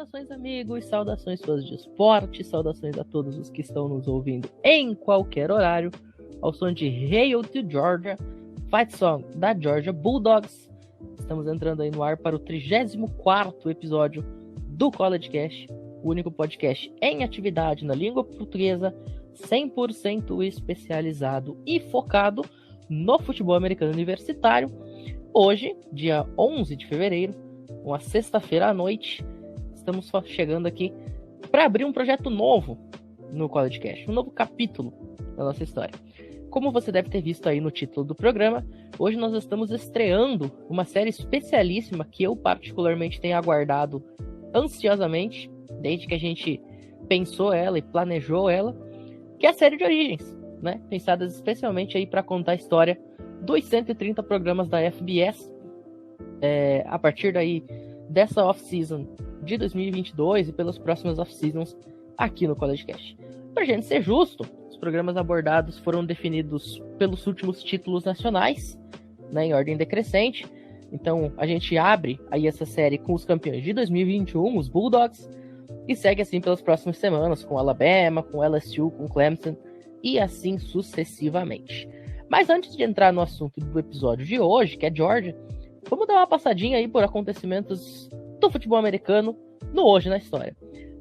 Saudações, amigos, saudações fãs de esporte, saudações a todos os que estão nos ouvindo em qualquer horário, ao som de Hail to Georgia, Fight Song da Georgia Bulldogs. Estamos entrando aí no ar para o 34º episódio do College Cast, o único podcast em atividade na língua portuguesa, 100% especializado e focado no futebol americano universitário. Hoje, dia 11 de fevereiro, uma sexta-feira à noite, estamos chegando aqui para abrir um projeto novo no College Cast, um novo capítulo da nossa história. Como você deve ter visto aí no título do programa, hoje nós estamos estreando uma série especialíssima que eu particularmente tenho aguardado ansiosamente, desde que a gente pensou ela e planejou ela, que é a série de Origens, né? Pensadas especialmente aí para contar a história dos 130 programas da FBS, a partir daí dessa off-season de 2022 e pelas próximas off-seasons aqui no College Cast. Pra gente ser justo, os programas abordados foram definidos pelos últimos títulos nacionais, né, em ordem decrescente. Então a gente abre aí essa série com os campeões de 2021, os Bulldogs, e segue assim pelas próximas semanas com Alabama, com LSU, com Clemson e assim sucessivamente. Mas antes de entrar no assunto do episódio de hoje, que é Georgia, vamos dar uma passadinha aí por acontecimentos do futebol americano no Hoje na História.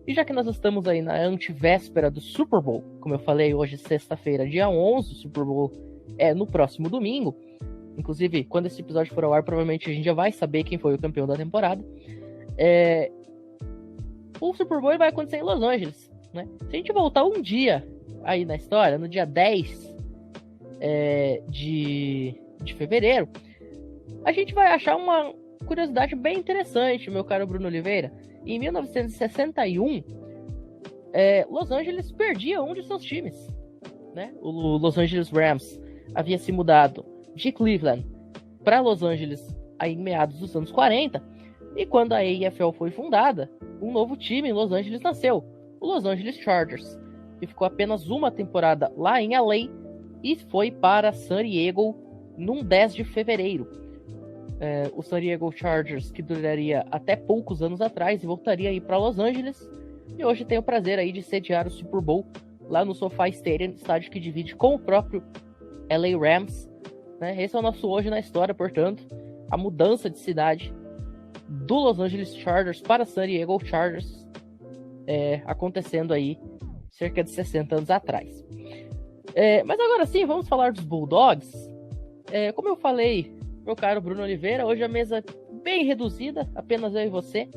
E já que nós estamos aí na antivéspera do Super Bowl, como eu falei, hoje sexta-feira, dia 11, o Super Bowl é no próximo domingo. Inclusive, quando esse episódio for ao ar, provavelmente a gente já vai saber quem foi o campeão da temporada. O Super Bowl vai acontecer em Los Angeles, né? Se a gente voltar um dia aí na história, no dia 10 de fevereiro, a gente vai achar uma curiosidade bem interessante, meu caro Bruno Oliveira. Em 1961, Los Angeles perdia um de seus times, né? O Los Angeles Rams havia se mudado de Cleveland para Los Angeles aí em meados dos anos 40, e quando a AFL foi fundada, um novo time em Los Angeles nasceu, o Los Angeles Chargers, que ficou apenas uma temporada lá em LA e foi para San Diego num 10 de fevereiro. O San Diego Chargers, que duraria até poucos anos atrás e voltaria aí para Los Angeles, e hoje tem o prazer aí de sediar o Super Bowl lá no SoFi Stadium, estádio que divide com o próprio LA Rams, né? Esse é o nosso Hoje na História, portanto, a mudança de cidade do Los Angeles Chargers para San Diego Chargers, acontecendo aí cerca de 60 anos atrás. Mas agora sim, vamos falar dos Bulldogs. Como eu falei, meu caro Bruno Oliveira, hoje a mesa bem reduzida, apenas eu e você,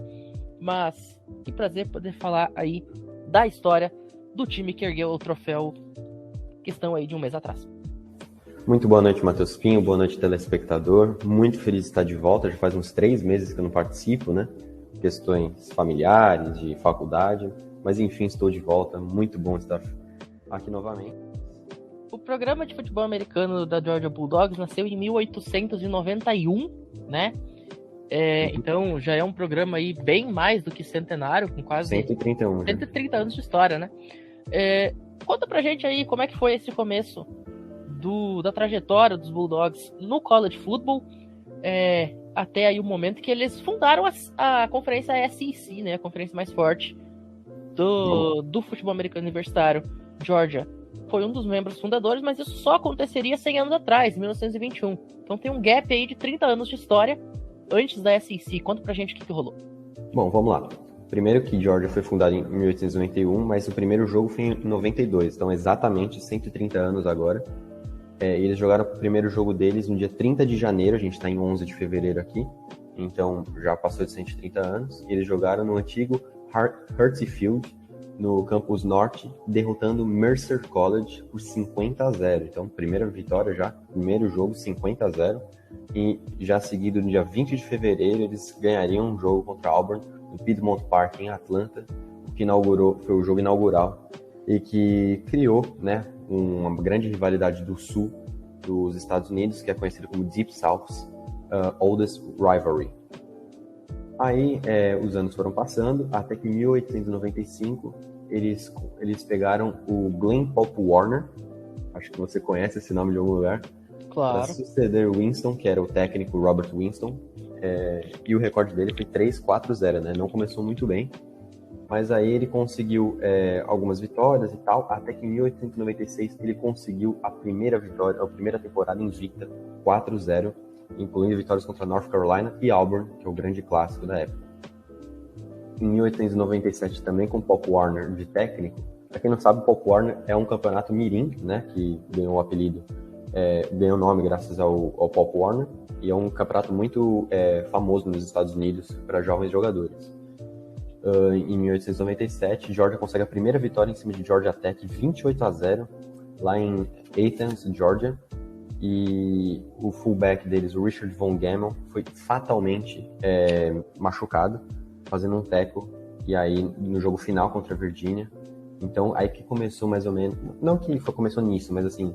mas que prazer poder falar aí da história do time que ergueu o troféu questão aí de um mês atrás. Muito boa noite, Matheus Pinho, boa noite, telespectador. Muito feliz de estar de volta, já faz uns 3 meses que eu não participo, né? Questões familiares, de faculdade, mas enfim, estou de volta, muito bom estar aqui novamente. O programa de futebol americano da Georgia Bulldogs nasceu em 1891, né? Então já é um programa aí bem mais do que centenário, com quase 131, 130 anos de história, né? Conta pra gente aí como é que foi esse começo da trajetória dos Bulldogs no college football, até aí o momento que eles fundaram a conferência SEC, né? A conferência mais forte do futebol americano universitário. Georgia foi um dos membros fundadores, mas isso só aconteceria 100 anos atrás, em 1921. Então tem um gap aí de 30 anos de história antes da SEC. Conta pra gente o que rolou. Bom, vamos lá. Primeiro que Georgia foi fundada em 1891, mas o primeiro jogo foi em 92, então exatamente 130 anos agora. Eles jogaram o primeiro jogo deles no dia 30 de janeiro, a gente está em 11 de fevereiro aqui, então já passou de 130 anos. Eles jogaram no antigo Hertie Field, no campus norte, derrotando Mercer College por 50-0. Então, primeira vitória já, primeiro jogo 50-0. E já seguido, no dia 20 de fevereiro, eles ganhariam um jogo contra Auburn, no Piedmont Park, em Atlanta, o que foi o jogo inaugural e que criou, né, uma grande rivalidade do sul dos Estados Unidos, que é conhecido como Deep South's Oldest Rivalry. Aí os anos foram passando, até que em 1895 eles pegaram o Glenn Pope Warner, acho que você conhece esse nome de algum lugar, Claro. para suceder Winston, que era o técnico Robert Winston, e o recorde dele foi 3-4-0, né? Não começou muito bem, mas aí ele conseguiu algumas vitórias e tal, até que em 1896 ele conseguiu a primeira vitória, a primeira temporada invicta, 4-0, incluindo vitórias contra North Carolina e Auburn, que é o grande clássico da época. Em 1897 também com Pop Warner de técnico. Para quem não sabe, Pop Warner é um campeonato mirim, né, que ganhou o apelido, ganhou o nome graças ao Pop Warner, e é um campeonato muito famoso nos Estados Unidos para jovens jogadores. Em 1897, Georgia consegue a primeira vitória em cima de Georgia Tech, 28-0, lá em Athens, Georgia. E o fullback deles, o Richard Von Gammel, foi fatalmente machucado, fazendo um tackle, e aí no jogo final contra a Virgínia. Então, aí que começou mais ou menos, não que começou nisso, mas assim,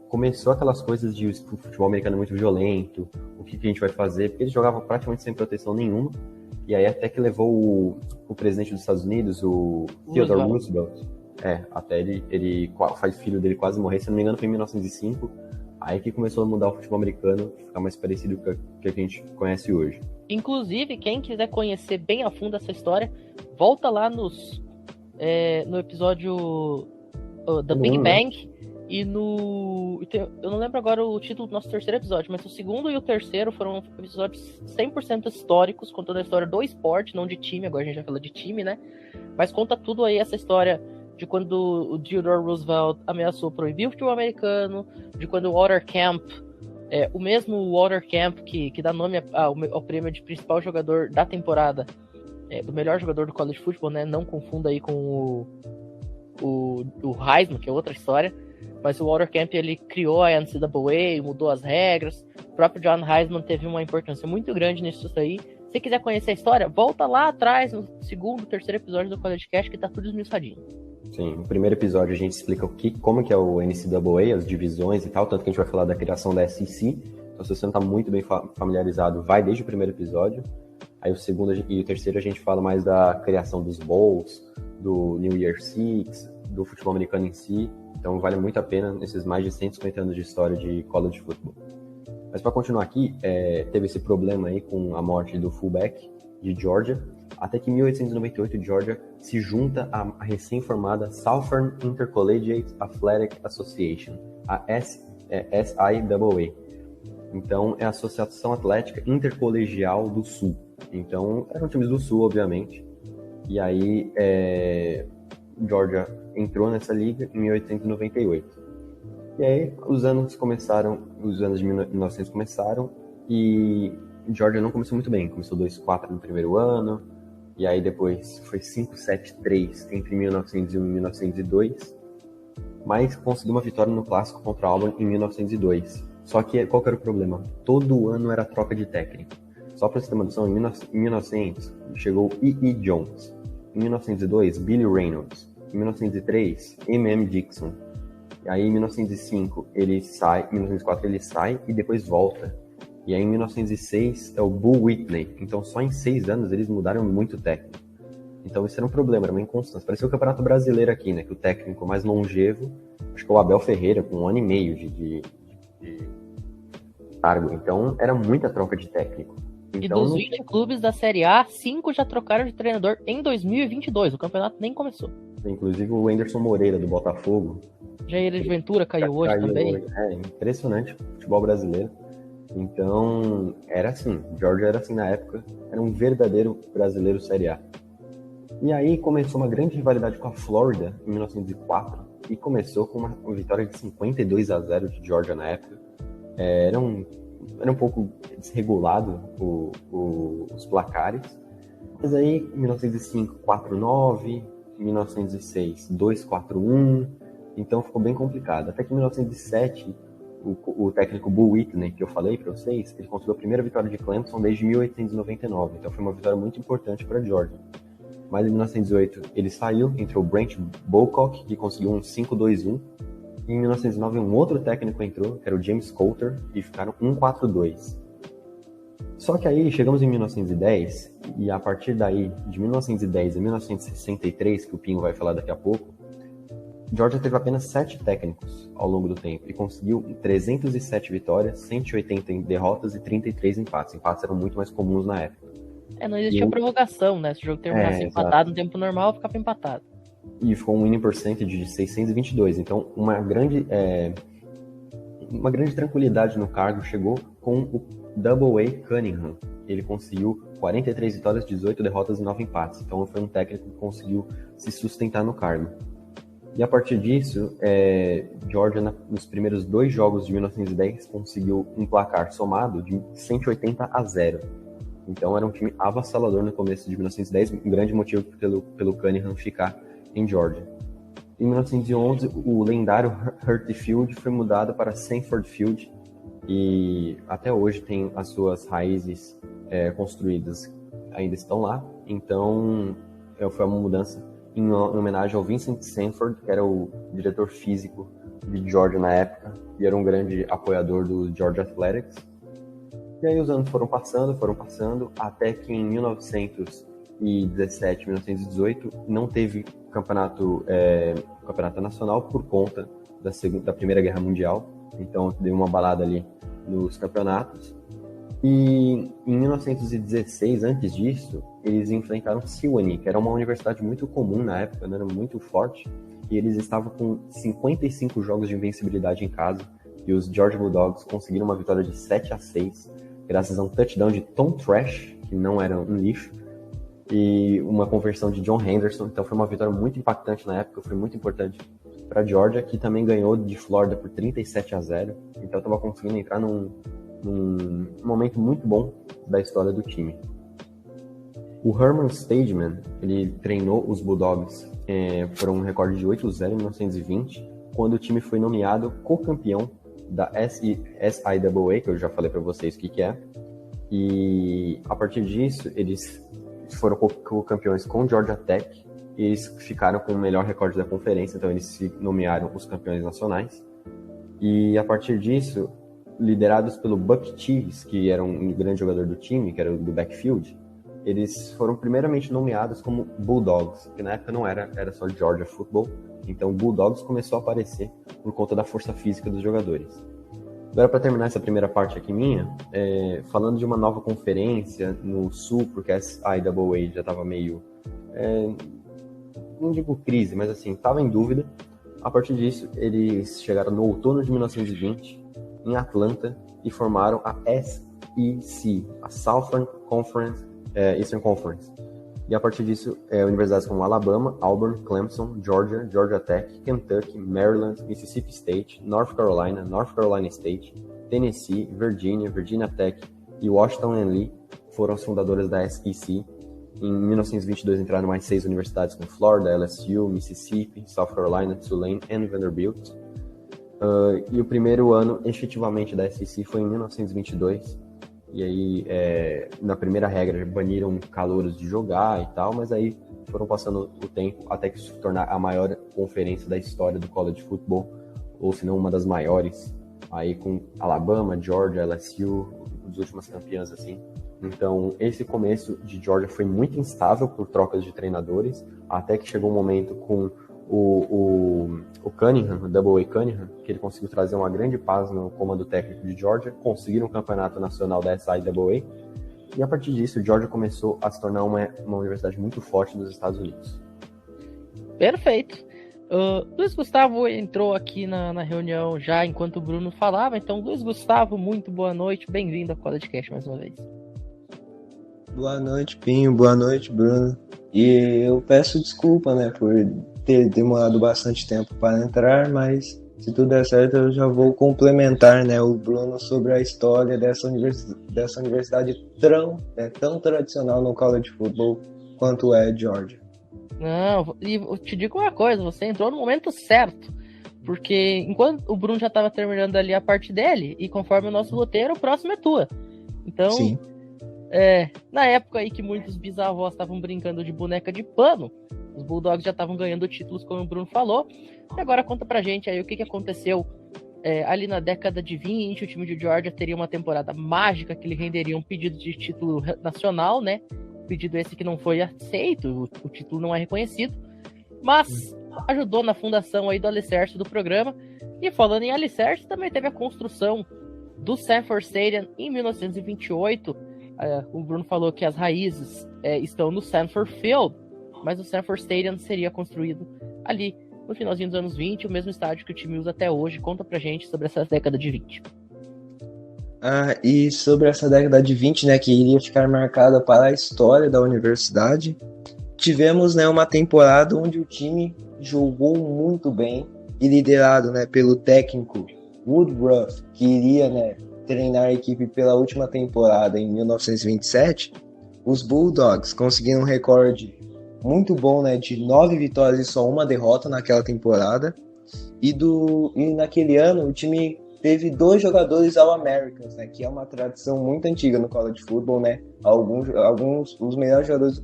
começou aquelas coisas de futebol americano muito violento, o que a gente vai fazer, porque eles jogavam praticamente sem proteção nenhuma. E aí até que levou o presidente dos Estados Unidos, o Theodore Roosevelt, até ele faz filho dele quase morrer, se não me engano foi em 1905, aí que começou a mudar o futebol americano, ficar mais parecido com o que a gente conhece hoje. Inclusive, quem quiser conhecer bem a fundo essa história, volta lá no episódio da Big Bang, e eu não lembro agora o título do nosso terceiro episódio, mas o segundo e o terceiro foram episódios 100% históricos, contando a história do esporte, não de time, agora a gente já fala de time, né? Mas conta tudo aí, essa história de quando o Theodore Roosevelt ameaçou proibir o futebol americano, de quando o Watercamp, o mesmo Watercamp que dá nome ao prêmio de principal jogador da temporada, do melhor jogador do college football, né? Não confunda aí com o Heisman, que é outra história. Mas o Watercamp, ele criou a NCAA, mudou as regras. O próprio John Heisman teve uma importância muito grande nisso aí. Se quiser conhecer a história, volta lá atrás, no segundo, terceiro episódio do College Cast, que tá tudo esmiuçadinho. Sim, no primeiro episódio a gente explica como que é o NCAA, as divisões e tal, tanto que a gente vai falar da criação da SEC. Então, se você não tá muito bem familiarizado, vai desde o primeiro episódio. Aí o segundo e o terceiro a gente fala mais da criação dos bowls, do New Year Six, do futebol americano em si. Então vale muito a pena nesses mais de 150 anos de história de college football. Mas para continuar aqui, teve esse problema aí com a morte do fullback de Georgia, até que em 1898 Georgia se junta à recém-formada Southern Intercollegiate Athletic Association, a SIAA. Então é a Associação Atlética Intercolegial do Sul. Então eram times do Sul, obviamente. E aí Georgia entrou nessa liga em 1898. E aí os anos de 1900 começaram e Georgia não começou muito bem. Começou 2-4 no primeiro ano, e aí depois foi 5-7-3 entre 1901 e 1902, mas conseguiu uma vitória no clássico contra a Auburn em 1902. Só que qual que era o problema? Todo ano era troca de técnico. Só para você ter uma noção, em 1900 chegou E.E. Jones, em 1902 Billy Reynolds, em 1903 M.M. Dixon. E aí em 1905 ele sai, em 1904 ele sai e depois volta. E aí em 1906 é o Bull Whitney. Então só em 6 anos eles mudaram muito o técnico. Então isso era um problema, era uma inconstância. Parecia o Campeonato Brasileiro aqui, né? Que o técnico mais longevo, acho que é o Abel Ferreira, com 1 ano e meio de cargo. Então era muita troca de técnico. Então, e dos 20 clubes da Série A, 5 já trocaram de treinador em 2022. O campeonato nem começou. Inclusive o Anderson Moreira, do Botafogo. Jair Ventura caiu hoje também. Hoje. Impressionante o futebol brasileiro. Então, era assim. Georgia era assim na época. Era um verdadeiro brasileiro Série A. E aí começou uma grande rivalidade com a Flórida em 1904. E começou com uma vitória de 52-0 de Georgia na época. Era um pouco desregulado os placares. Mas aí, em 1905, 4-9, em 1906, 2-4-1, então ficou bem complicado. Até que em 1907, o técnico Bull Whitney, que eu falei para vocês, ele conseguiu a primeira vitória de Clemson desde 1899, então foi uma vitória muito importante para a Georgia. Mas em 1908 ele saiu, entrou o Brent Bocock, que conseguiu um 5-2-1, e em 1909 um outro técnico entrou, que era o James Coulter, e ficaram 1-4-2. Só que aí chegamos em 1910, e a partir daí, de 1910 a 1963, que o Pinho vai falar daqui a pouco, Georgia teve apenas 7 técnicos ao longo do tempo, e conseguiu 307 vitórias, 180 derrotas e 33 empates. Empates eram muito mais comuns na época. Não existia prorrogação, né? Se o jogo terminasse empatado no tempo normal, ficava empatado. E ficou um winning percentage de 622. Então, uma grande tranquilidade no cargo chegou com o Double A Cunningham. Ele conseguiu 43 vitórias, 18 derrotas e 9 empates. Então, foi um técnico que conseguiu se sustentar no cargo. E a partir disso, Georgia, nos primeiros 2 jogos de 1910, conseguiu um placar somado de 180-0. Então, era um time avassalador no começo de 1910, um grande motivo pelo Cunningham ficar em Georgia. Em 1911, o lendário Hurty Field foi mudado para Sanford Field e até hoje tem as suas raízes construídas, ainda estão lá. Então, foi uma mudança em homenagem ao Vincent Sanford, que era o diretor físico de Georgia na época e era um grande apoiador do Georgia Athletics. E aí os anos foram passando, até que em 1917, 1918, não teve campeonato nacional por conta da Primeira Guerra Mundial. Então, deu uma balada ali nos campeonatos. E em 1916, antes disso, eles enfrentaram Sewanee, que era uma universidade muito comum na época, né? Era muito forte. E eles estavam com 55 jogos de invencibilidade em casa. E os Georgia Bulldogs conseguiram uma vitória de 7-6, graças a um touchdown de Tom Trash, que não era um lixo, e uma conversão de John Henderson. Então foi uma vitória muito impactante na época, foi muito importante para a Georgia, que também ganhou de Florida por 37-0. Então estava conseguindo entrar num momento muito bom da história do time. O Herman Stageman, ele treinou os Bulldogs por um recorde de 8-0 em 1920, quando o time foi nomeado co-campeão da SIAA, que eu já falei para vocês o que é. E a partir disso, eles foram co-campeões com Georgia Tech, e eles ficaram com o melhor recorde da conferência, então eles se nomearam os campeões nacionais. E a partir disso, liderados pelo Buck Cheese, que era um grande jogador do time, que era do backfield, eles foram primeiramente nomeados como Bulldogs, que na época não era só Georgia Football. Então Bulldogs começou a aparecer por conta da força física dos jogadores. Agora, para terminar essa primeira parte aqui minha, falando de uma nova conferência no Sul, porque a SIAA já estava meio, não digo crise, mas assim, estava em dúvida. A partir disso, eles chegaram no outono de 1920, em Atlanta, e formaram a SEC, a Southern Conference, Eastern Conference. E a partir disso, universidades como Alabama, Auburn, Clemson, Georgia, Georgia Tech, Kentucky, Maryland, Mississippi State, North Carolina, North Carolina State, Tennessee, Virginia, Virginia Tech e Washington & Lee foram as fundadoras da SEC. Em 1922 entraram mais 6 universidades como Florida, LSU, Mississippi, South Carolina, Tulane e Vanderbilt. E o primeiro ano, efetivamente, da SEC foi em 1922. E aí, na primeira regra, baniram calouros de jogar e tal, mas aí foram passando o tempo até que se tornar a maior conferência da história do college football, ou se não uma das maiores, aí com Alabama, Georgia, LSU, as últimas campeãs, assim. Então, esse começo de Georgia foi muito instável por trocas de treinadores, até que chegou um momento com o Cunningham, o Double A Cunningham, que ele conseguiu trazer uma grande paz no comando técnico de Georgia, conseguiram um campeonato nacional da SIAA, e a partir disso, Georgia começou a se tornar uma universidade muito forte dos Estados Unidos. Perfeito. Luiz Gustavo entrou aqui na reunião já enquanto o Bruno falava, então Luiz Gustavo, muito boa noite, bem-vindo ao CollegeCast mais uma vez. Boa noite, Pinho, boa noite, Bruno. E eu peço desculpa, né, por ter demorado bastante tempo para entrar, mas se tudo der certo eu já vou complementar, né, o Bruno sobre a história dessa universidade tão tradicional no college football quanto é Georgia. Não, e eu te digo uma coisa, você entrou no momento certo, porque enquanto o Bruno já estava terminando ali a parte dele, e conforme o nosso roteiro, o próximo é tua. Então, sim. Na época aí que muitos bisavós estavam brincando de boneca de pano, os Bulldogs já estavam ganhando títulos, como o Bruno falou. E agora conta pra gente aí o que aconteceu ali na década de 20. O time de Georgia teria uma temporada mágica que lhe renderia um pedido de título nacional, né? Pedido esse que não foi aceito, o título não é reconhecido, mas ajudou na fundação aí do alicerce do programa. E falando em alicerce, também teve a construção do Sanford Stadium em 1928, O Bruno falou que as raízes estão no Sanford Field, mas o Sanford Stadium seria construído ali no finalzinho dos anos 20, o mesmo estádio que o time usa até hoje. Conta pra gente sobre essa década de 20. E sobre essa década de 20, né, que iria ficar marcada para a história da universidade, tivemos, né, uma temporada onde o time jogou muito bem e liderado, né, pelo técnico Woodruff, que iria, né, treinar a equipe pela última temporada em 1927. Os Bulldogs conseguiram um recorde muito bom, né, de 9 vitórias e só uma derrota naquela temporada. E naquele ano o time teve 2 jogadores All-Americans, né, que é uma tradição muito antiga no college football, né, alguns os melhores jogadores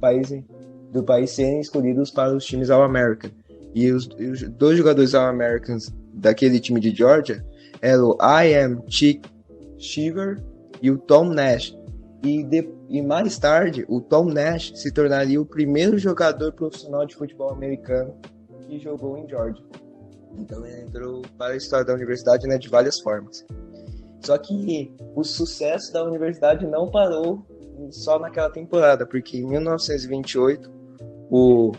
do país serem escolhidos para os times All-American. E os 2 jogadores All-Americans daquele time de Georgia eram o I.M. Chick Shiver e o Tom Nash. E mais tarde, o Tom Nash se tornaria o primeiro jogador profissional de futebol americano que jogou em Georgia. Então ele entrou para a história da universidade, né, de várias formas. Só que o sucesso da universidade não parou só naquela temporada, porque em 1928, o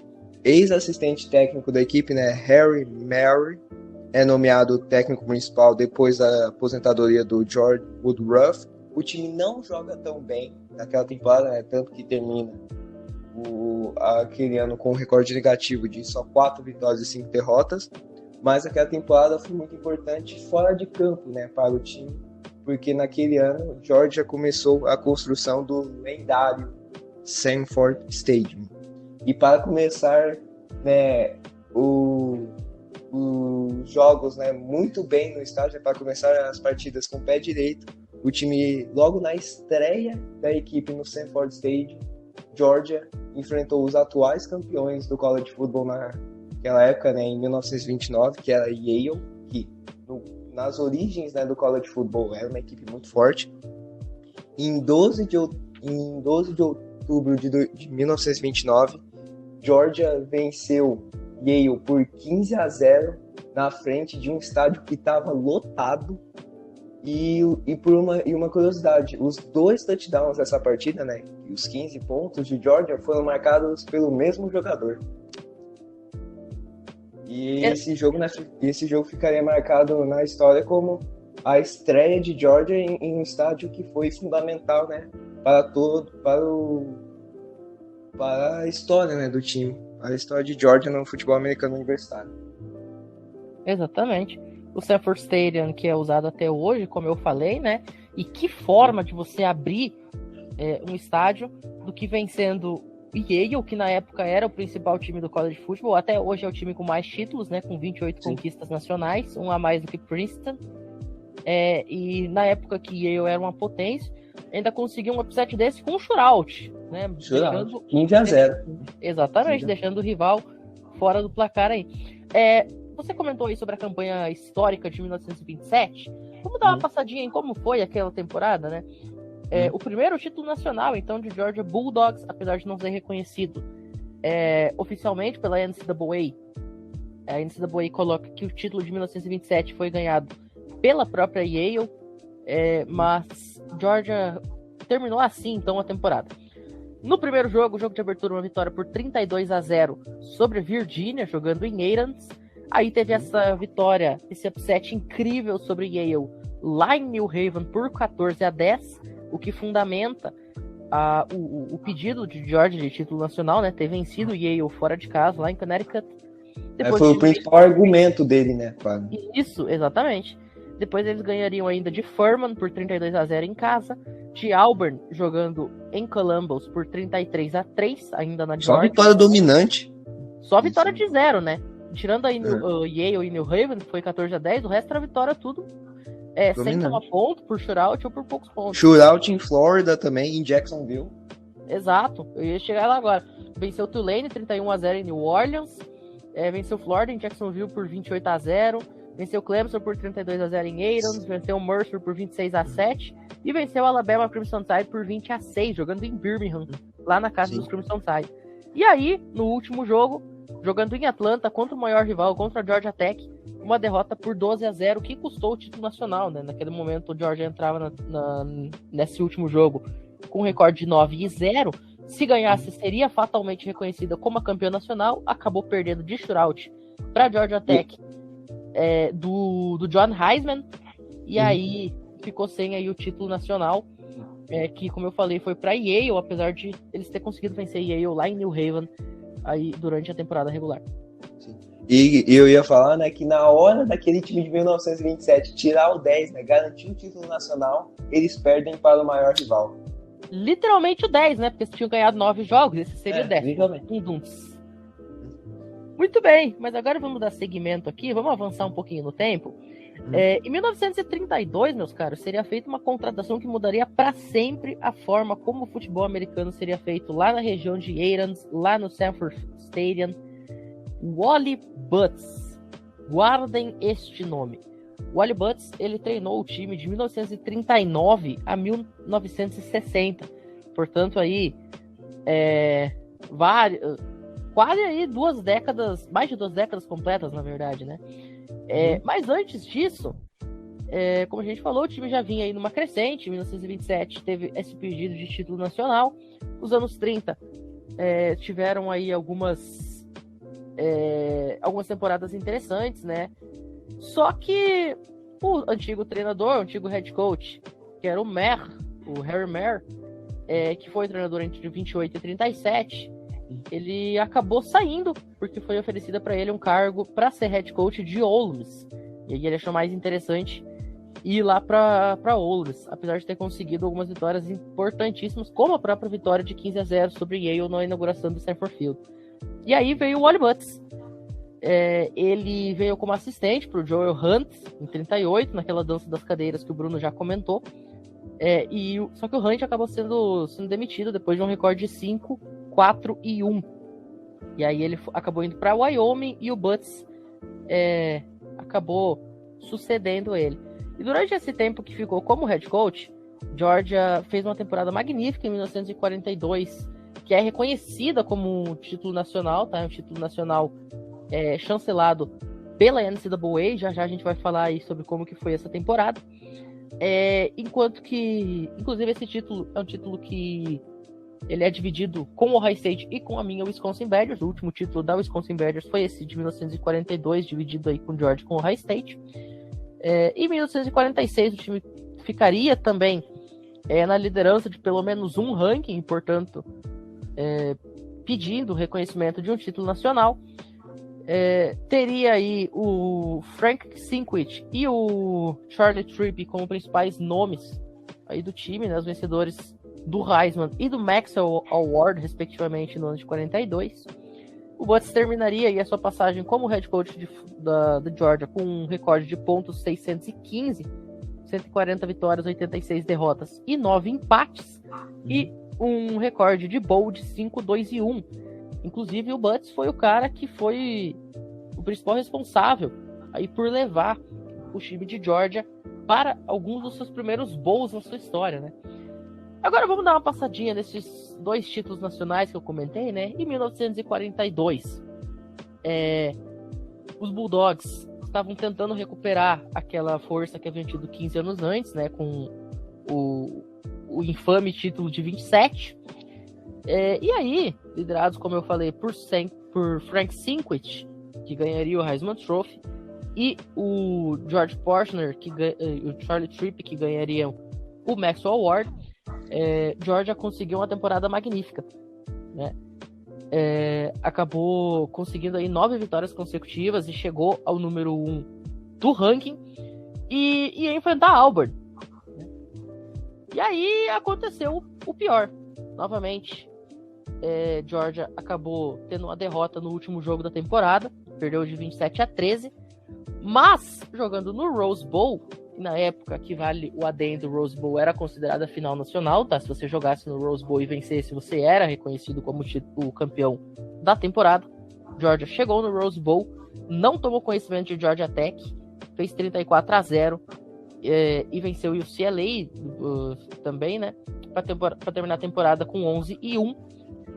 ex-assistente técnico da equipe, né, Harry Murray, é nomeado técnico principal depois da aposentadoria do George Woodruff. O time não joga tão bem naquela temporada, né, tanto que termina aquele ano com um recorde negativo de só 4 vitórias e 5 derrotas. Mas aquela temporada foi muito importante fora de campo, né, para o time, porque naquele ano Georgia começou a construção do lendário Sanford Stadium. E para começar, né, os jogos, né, muito bem no estádio, para começar as partidas com o pé direito, o time, logo na estreia da equipe no Sanford Stadium, Georgia enfrentou os atuais campeões do college football naquela época, né, em 1929, que era Yale, que nas origens, né, do college football era uma equipe muito forte. Em 12 de outubro de 1929, Georgia venceu Yale por 15-0 na frente de um estádio que estava lotado. E uma curiosidade, os 2 touchdowns dessa partida, né, e os 15 pontos de Georgia foram marcados pelo mesmo jogador. E esse jogo ficaria marcado na história como a estreia de Georgia em um estádio que foi fundamental, né, para a história, né, do time, a história de Georgia no futebol americano universitário. Exatamente. O Sanford Stadium, que é usado até hoje, como eu falei, né? E que forma de você abrir um estádio do que vencendo Yale, que na época era o principal time do college football, até hoje é o time com mais títulos, né? Com 28 Sim. conquistas nacionais, um a mais do que Princeton. E na época que Yale era uma potência, ainda conseguiu um upset desse com um shootout, né? 15-0. Exatamente, deixando o rival fora do placar aí. Você comentou aí sobre a campanha histórica de 1927. Vamos dar uma passadinha em como foi aquela temporada, né? O primeiro título nacional, então, de Georgia Bulldogs, apesar de não ser reconhecido oficialmente pela NCAA. A NCAA coloca que o título de 1927 foi ganhado pela própria Yale, mas Georgia terminou assim, então, a temporada. No primeiro jogo, o jogo de abertura, uma vitória por 32-0 sobre a Virgínia, jogando em Athens. Aí teve essa vitória, esse upset incrível sobre Yale, lá em New Haven, por 14-10, o que fundamenta o pedido de Georgia de título nacional, né? Ter vencido Yale fora de casa, lá em Connecticut. Depois foi o principal argumento dele, né, Fábio? Isso, exatamente. Depois eles ganhariam ainda de Furman por 32-0 em casa, de Auburn jogando em Columbus por 33-3, ainda na Georgia. Só vitória dominante. Só vitória de 0, né? Tirando aí Yale e New Haven, que foi 14-10, o resto era vitória tudo sem tomar ponto, por shootout ou por poucos pontos. Shootout em Flórida também, em Jacksonville. Exato, eu ia chegar lá agora. Venceu Tulane 31-0 em New Orleans, venceu Florida em Jacksonville por 28-0, venceu Clemson por 32-0 em Athens, venceu Mercer por 26-7 e venceu Alabama Crimson Tide por 20-6, jogando em Birmingham, lá na casa dos Crimson Tide. E aí, no último jogo, jogando em Atlanta contra o maior rival, contra a Georgia Tech, uma derrota por 12-0, que custou o título nacional, né? Naquele momento o Georgia entrava nesse último jogo com recorde de 9-0. Se ganhasse, seria fatalmente reconhecida como a campeã nacional. Acabou perdendo de shootout para a Georgia Tech do John Heisman. E aí ficou sem aí o título nacional, que, como eu falei, foi para Yale, apesar de eles ter conseguido vencer Yale lá em New Haven aí durante a temporada regular. E eu ia falar, né, que na hora daquele time de 1927 tirar o 10, né, garantir o título nacional, eles perdem para o maior rival. Literalmente o 10, né? Porque eles tinham ganhado 9 jogos, esse seria o 10. Literalmente. Muito bem, mas agora vamos dar seguimento aqui, vamos avançar um pouquinho no tempo. Em 1932, meus caros, seria feita uma contratação que mudaria para sempre a forma como o futebol americano seria feito lá na região de Athens, lá no Sanford Stadium. Wally Butts. Guardem este nome. Wally Butts, ele treinou o time de 1939 a 1960. Portanto, aí, quase aí 2 décadas, mais de 2 décadas completas, na verdade, né? Mas antes disso, como a gente falou, o time já vinha aí numa crescente. Em 1927 teve esse pedido de título nacional. Os anos 30 tiveram aí algumas temporadas interessantes, né? Só que o antigo treinador, o antigo head coach, que era o Harry Mair, que foi treinador entre 28 e 37, ele acabou saindo porque foi oferecida para ele um cargo para ser head coach de Ole Miss. E aí ele achou mais interessante ir lá para Ole Miss, apesar de ter conseguido algumas vitórias importantíssimas, como a própria vitória de 15-0 sobre Yale na inauguração do Stanford Field. E aí veio o Wally Butts. Ele veio como assistente para o Joel Hunt em 38, naquela dança das cadeiras que o Bruno já comentou. Só que o Hunt acabou sendo demitido depois de um recorde de 5-4-1. E aí ele acabou indo para Wyoming e o Butts acabou sucedendo ele. E durante esse tempo que ficou como head coach, Georgia fez uma temporada magnífica em 1942, que é reconhecida como um título nacional, tá? Um título nacional chancelado pela NCAA. Já a gente vai falar aí sobre como que foi essa temporada. Enquanto que, inclusive, esse título é um título que ele é dividido com o Ohio State e com a minha Wisconsin Badgers. O último título da Wisconsin Badgers foi esse de 1942, dividido aí com o Georgia e com o Ohio State. Em 1946 o time ficaria também na liderança de pelo menos um ranking, portanto pedindo o reconhecimento de um título nacional. Teria aí o Frank Sinkwich e o Charlie Tripp como principais nomes aí do time, né, os vencedores do Heisman e do Maxwell Award, respectivamente, no ano de 42. O Butts terminaria aí a sua passagem como head coach da Georgia com um recorde de pontos 615, 140 vitórias, 86 derrotas e 9 empates, e um recorde de bowl de 5-2-1. Inclusive, o Butts foi o cara que foi o principal responsável aí por levar o time de Georgia para alguns dos seus primeiros bowls na sua história, né? Agora vamos dar uma passadinha nesses 2 títulos nacionais que eu comentei, né? Em 1942, os Bulldogs estavam tentando recuperar aquela força que haviam tido 15 anos antes, né? Com o infame título de 27. E aí, liderados, como eu falei, por Frank Sinkwich, que ganharia o Heisman Trophy, e o George Porchner, e o Charlie Tripp, que ganhariam o Maxwell Award, Georgia conseguiu uma temporada magnífica, né? Acabou conseguindo aí 9 vitórias consecutivas e chegou ao número 1 do ranking e ia enfrentar Auburn, né? E aí aconteceu o pior. Novamente, Georgia acabou tendo uma derrota no último jogo da temporada, perdeu de 27-13, mas jogando no Rose Bowl, na época, que vale o adendo, o Rose Bowl era considerada a final nacional, tá? Se você jogasse no Rose Bowl e vencesse, você era reconhecido como o campeão da temporada. Georgia chegou no Rose Bowl, não tomou conhecimento de Georgia Tech, fez 34-0 e venceu o UCLA também, né? Para terminar a temporada com 11-1.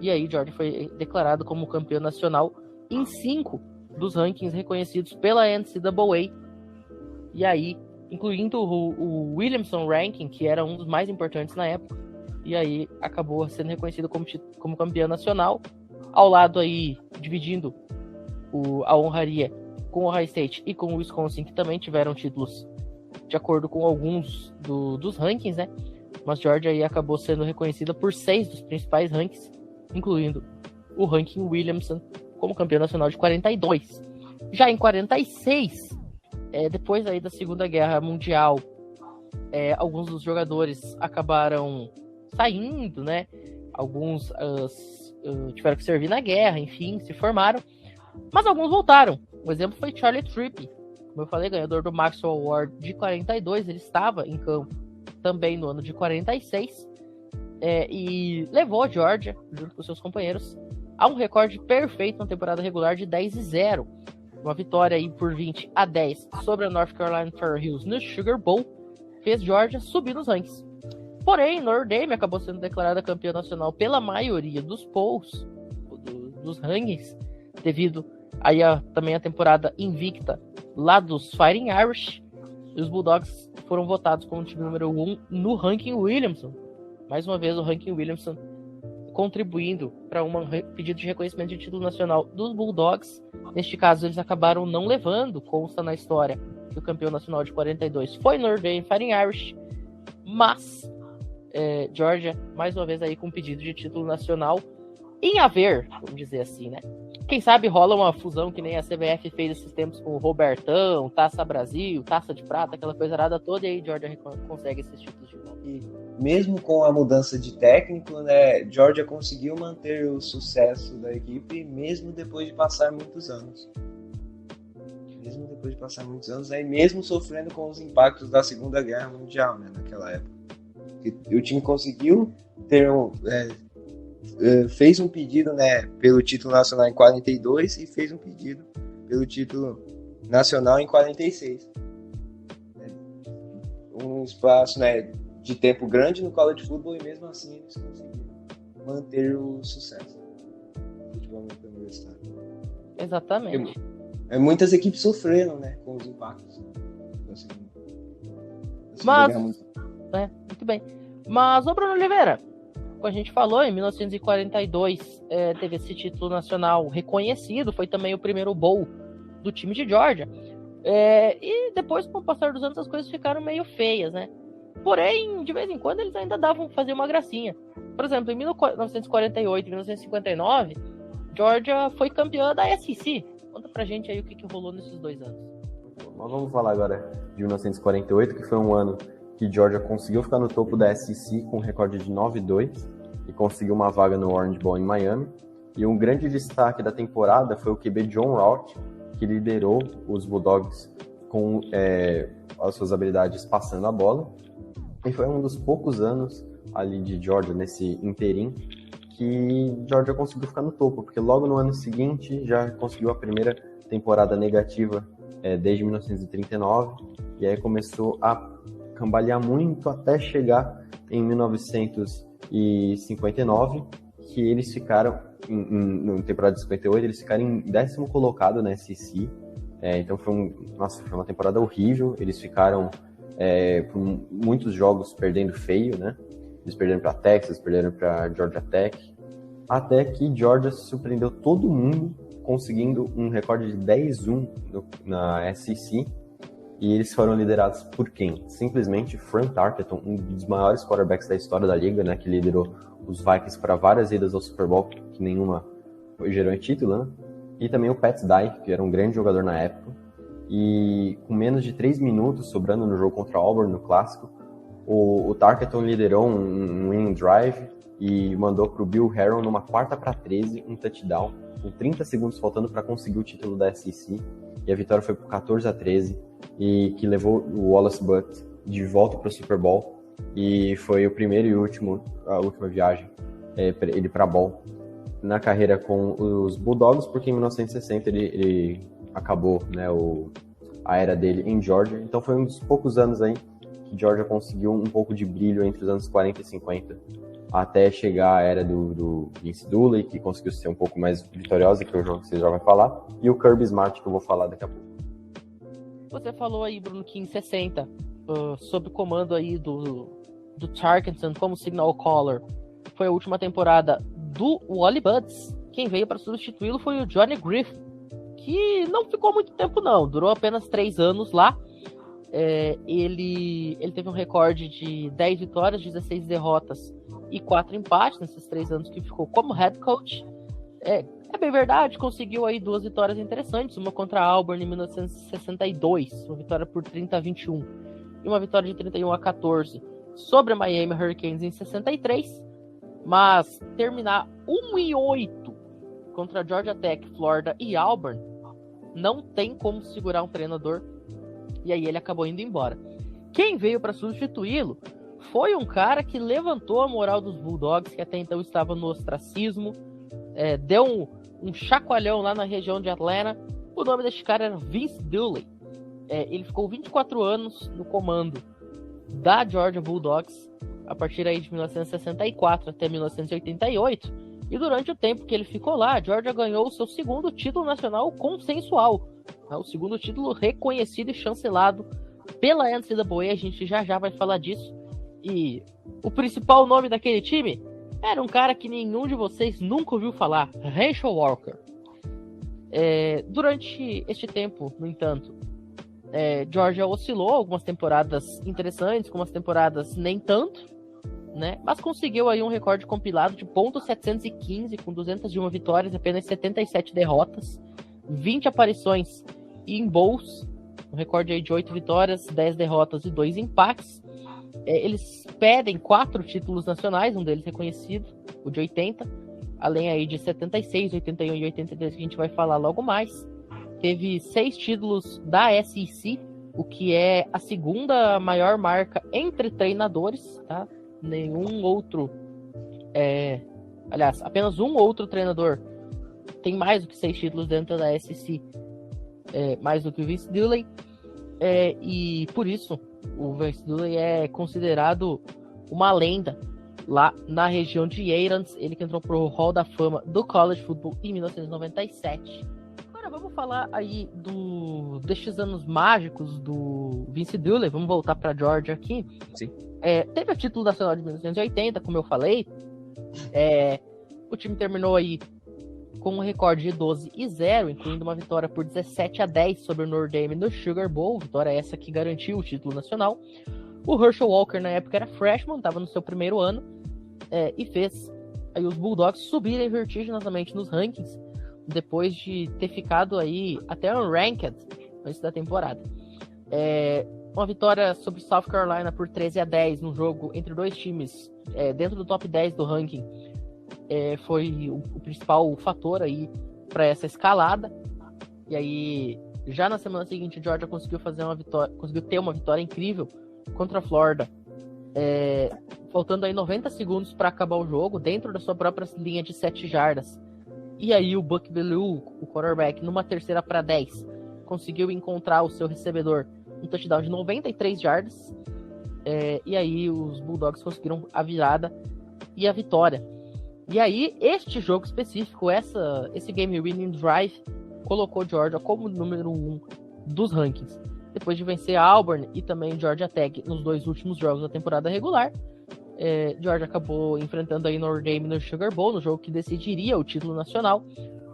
E aí Georgia foi declarado como campeão nacional em 5 dos rankings reconhecidos pela NCAA. E aí, incluindo o Williamson Ranking, que era um dos mais importantes na época, e aí acabou sendo reconhecido como campeã nacional, ao lado aí, dividindo a honraria com o Ohio State e com o Wisconsin, que também tiveram títulos de acordo com alguns dos rankings, né? Mas Georgia aí acabou sendo reconhecida por 6 dos principais rankings, incluindo o ranking Williamson como campeão nacional de 42. Já em 46, depois aí da Segunda Guerra Mundial, alguns dos jogadores acabaram saindo, né? Alguns tiveram que servir na guerra, enfim, se formaram. Mas alguns voltaram. Um exemplo foi Charlie Tripp, como eu falei, ganhador do Maxwell Award de 42. Ele estava em campo também no ano de 46 e levou a Georgia, junto com seus companheiros, a um recorde perfeito na temporada regular de 10-0. Uma vitória aí por 20-10 sobre a North Carolina Tar Heels no Sugar Bowl fez Georgia subir nos rankings. Porém, Notre Dame acabou sendo declarada campeã nacional pela maioria dos polls, dos rankings, devido aí também a temporada invicta lá dos Fighting Irish. E os Bulldogs foram votados como time número 1 no ranking Williamson. Mais uma vez o ranking Williamson contribuindo para um pedido de reconhecimento de título nacional dos Bulldogs. Neste caso, eles acabaram não levando, consta na história que o campeão nacional de 42 foi Notre Dame Fighting Irish, mas Georgia, mais uma vez aí com pedido de título nacional em haver, vamos dizer assim, né? Quem sabe rola uma fusão que nem a CBF fez esses tempos com o Robertão, Taça Brasil, Taça de Prata, aquela coisa arada toda, e aí Georgia consegue esses títulos de volta. E mesmo com a mudança de técnico, né, Georgia conseguiu manter o sucesso da equipe mesmo depois de passar muitos anos. Aí mesmo sofrendo com os impactos da Segunda Guerra Mundial, né, naquela época. E o time conseguiu ter fez um pedido, né, pelo título nacional em 42 e fez um pedido pelo título nacional em 46. Um espaço, né, de tempo grande no college football, e mesmo assim eles conseguiram manter o sucesso do futebol universitário. Exatamente. Muitas equipes sofreram, né, com os impactos. Mas, muito bem. Mas, ô Bruno Oliveira, como a gente falou, em 1942 teve esse título nacional reconhecido, foi também o primeiro bowl do time de Georgia. E depois, com o passar dos anos, as coisas ficaram meio feias, né? Porém, de vez em quando, eles ainda faziam uma gracinha. Por exemplo, em 1948 e 1959, Georgia foi campeã da SEC. Conta pra gente aí o que rolou nesses 2 anos. Nós vamos falar agora de 1948, que foi um ano que Georgia conseguiu ficar no topo da SEC com um recorde de 9-2 e conseguiu uma vaga no Orange Bowl em Miami. E um grande destaque da temporada foi o QB John Roth, que liderou os Bulldogs com as suas habilidades passando a bola. E foi um dos poucos anos ali de Georgia, nesse interim, que Georgia conseguiu ficar no topo, porque logo no ano seguinte já conseguiu a primeira temporada negativa desde 1939, e aí começou a cambalear muito até chegar em 1959, que eles ficaram, na temporada de 58, eles ficaram em 10º colocado na SEC. Então foi uma temporada horrível. Eles ficaram por muitos jogos perdendo feio, né? Eles perderam para Texas, perderam para Georgia Tech, até que Georgia surpreendeu todo mundo, conseguindo um recorde de 10-1 na SEC. E eles foram liderados por quem? Simplesmente Frank Tarkenton, um dos maiores quarterbacks da história da liga, né, que liderou os Vikings para várias idas ao Super Bowl, que nenhuma gerou em título, né? E também o Pat Dye, que era um grande jogador na época. E com menos de 3 minutos sobrando no jogo contra Auburn, no clássico, o Tarkenton liderou um winning drive e mandou para o Bill Harron numa 4ª para 13, um touchdown, com 30 segundos faltando para conseguir o título da SEC. E a vitória foi por 14-13, e que levou o Wallace Butt de volta para o Super Bowl. E foi o primeiro e a última viagem ele para Bowl na carreira com os Bulldogs, porque em 1960 ele acabou, né, a era dele em Georgia. Então foi um dos poucos anos aí que Georgia conseguiu um pouco de brilho entre os anos 40 e 50, até chegar à era do Vince Dooley, que conseguiu ser um pouco mais vitoriosa, que é o jogo que vocês já vão falar, e o Kirby Smart, que eu vou falar daqui a pouco. Você falou aí, Bruno, que em 60, sob o comando aí do do Tarkenton como signal caller foi a última temporada do Wally Buds. Quem veio para substituí-lo foi o Johnny Griffin, que não ficou muito tempo não, durou apenas 3 anos lá. Ele teve um recorde de 10 vitórias, 16 derrotas e 4 empates nesses 3 anos que ficou como head coach. É bem verdade, conseguiu aí 2 vitórias interessantes, uma contra a Auburn em 1962, uma vitória por 30-21 e uma vitória de 31-14 sobre a Miami Hurricanes em 63, mas terminar 1-8 contra a Georgia Tech, Florida e Auburn não tem como segurar um treinador, e aí ele acabou indo embora. Quem veio para substituí-lo foi um cara que levantou a moral dos Bulldogs, que até então estava no ostracismo, deu um chacoalhão lá na região de Atlanta. O nome desse cara era Vince Dooley. Ele ficou 24 anos no comando da Georgia Bulldogs, a partir aí de 1964 até 1988, e durante o tempo que ele ficou lá, a Georgia ganhou o seu segundo título nacional consensual, o segundo título reconhecido e chancelado pela NCAA. A gente já vai falar disso. E o principal nome daquele time era um cara que nenhum de vocês nunca ouviu falar, Herschel Walker. Durante este tempo, no entanto, Georgia oscilou algumas temporadas interessantes, algumas temporadas nem tanto, né? Mas conseguiu aí um recorde compilado de .715, com 201 vitórias, apenas 77 derrotas, 20 aparições em bowls, um recorde aí de 8 vitórias, 10 derrotas e 2 empates. Eles pedem 4 títulos nacionais, um deles reconhecido, o de 80, além aí de 76, 81 e 83, que a gente vai falar logo mais. Teve 6 títulos da SEC, o que é a segunda maior marca entre treinadores, tá? Nenhum outro, aliás, apenas um outro treinador tem mais do que 6 títulos dentro da SEC, mais do que o Vince Dooley, e por isso o Vince Dooley é considerado uma lenda lá na região de Athens. Ele que entrou pro Hall da Fama do College Football em 1997. Agora vamos falar aí destes anos mágicos do Vince Dooley. Vamos voltar para Georgia aqui. Sim. Teve o título nacional de 1980, como eu falei. O time terminou aí com um recorde de 12-0, incluindo uma vitória por 17-10 sobre o Notre Dame no Sugar Bowl, vitória essa que garantiu o título nacional. O Herschel Walker na época era freshman, estava no seu primeiro ano, e fez aí os Bulldogs subirem vertiginosamente nos rankings, depois de ter ficado aí até unranked antes da temporada. Uma vitória sobre South Carolina por 13-10 no jogo entre dois times dentro do top 10 do ranking, foi o principal fator aí para essa escalada. E aí, já na semana seguinte, a Georgia conseguiu ter uma vitória incrível contra a Florida, faltando aí 90 segundos para acabar o jogo, dentro da sua própria linha de 7 jardas. E aí o Buck Bellew, o quarterback, numa 3ª para 10, conseguiu encontrar o seu recebedor um touchdown de 93 jardas. E aí os Bulldogs conseguiram a virada e a vitória. E aí, este jogo específico, esse game winning drive, colocou Georgia como número 1 dos rankings. Depois de vencer a Auburn e também Georgia Tech nos 2 últimos jogos da temporada regular, Georgia acabou enfrentando aí Notre Dame no Sugar Bowl, no jogo que decidiria o título nacional.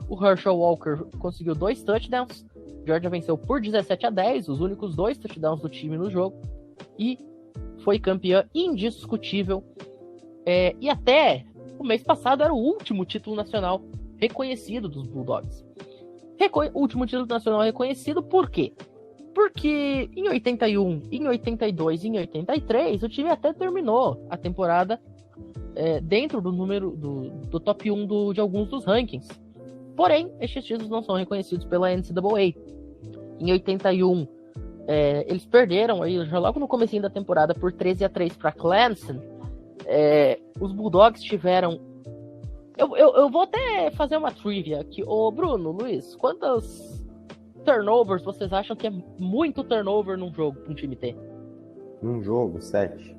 O Herschel Walker conseguiu 2 touchdowns. Georgia venceu por 17-10, os únicos 2 touchdowns do time no jogo, e foi campeã indiscutível. E até o mês passado era o último título nacional reconhecido dos Bulldogs. Último título nacional reconhecido por quê? Porque em 81, em 82 e em 83 o time até terminou a temporada dentro do número do top 1 de alguns dos rankings. Porém, estes títulos não são reconhecidos pela NCAA. Em 81, eles perderam aí, já logo no comecinho da temporada por 13-3 para Clemson. Os Bulldogs tiveram... Eu vou até fazer uma trivia aqui. Ô Bruno, Luiz, quantas turnovers vocês acham que é muito turnover num jogo para um time ter? Num jogo, 7.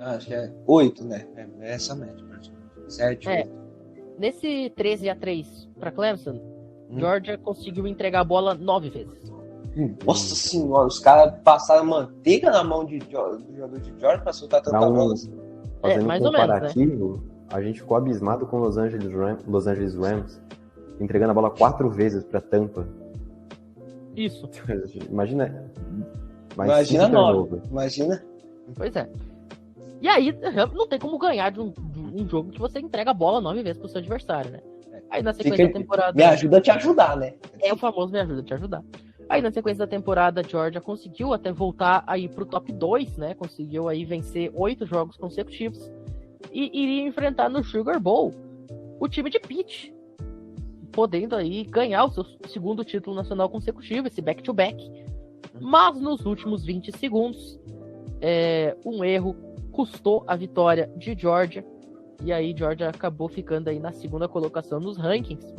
Acho que é 8, né? É essa média, praticamente. 7, 8. Nesse 13-3 para Clemson, Georgia conseguiu entregar a bola 9 vezes. Nossa senhora, os caras passaram manteiga na mão do jogador de Georgia pra soltar tanta bola. Fazendo mais um ou menos, né? comparativo, a gente ficou abismado com Los Angeles Rams entregando a bola 4 vezes pra Tampa. Isso. Imagina. Imagina 9. Imagina. Pois é. E aí, não tem como ganhar de um jogo que você entrega a bola 9 vezes pro seu adversário, né? Aí na sequência da temporada... Me ajuda a te ajudar, né? É o famoso me ajuda a te ajudar. Aí na sequência da temporada, a Georgia conseguiu até voltar aí pro top 2, né? Conseguiu aí vencer 8 jogos consecutivos. E iria enfrentar no Sugar Bowl o time de Pitt, podendo aí ganhar o seu segundo título nacional consecutivo, esse back-to-back. Mas nos últimos 20 segundos, um erro custou a vitória de Georgia. E aí Georgia acabou ficando aí na segunda colocação nos rankings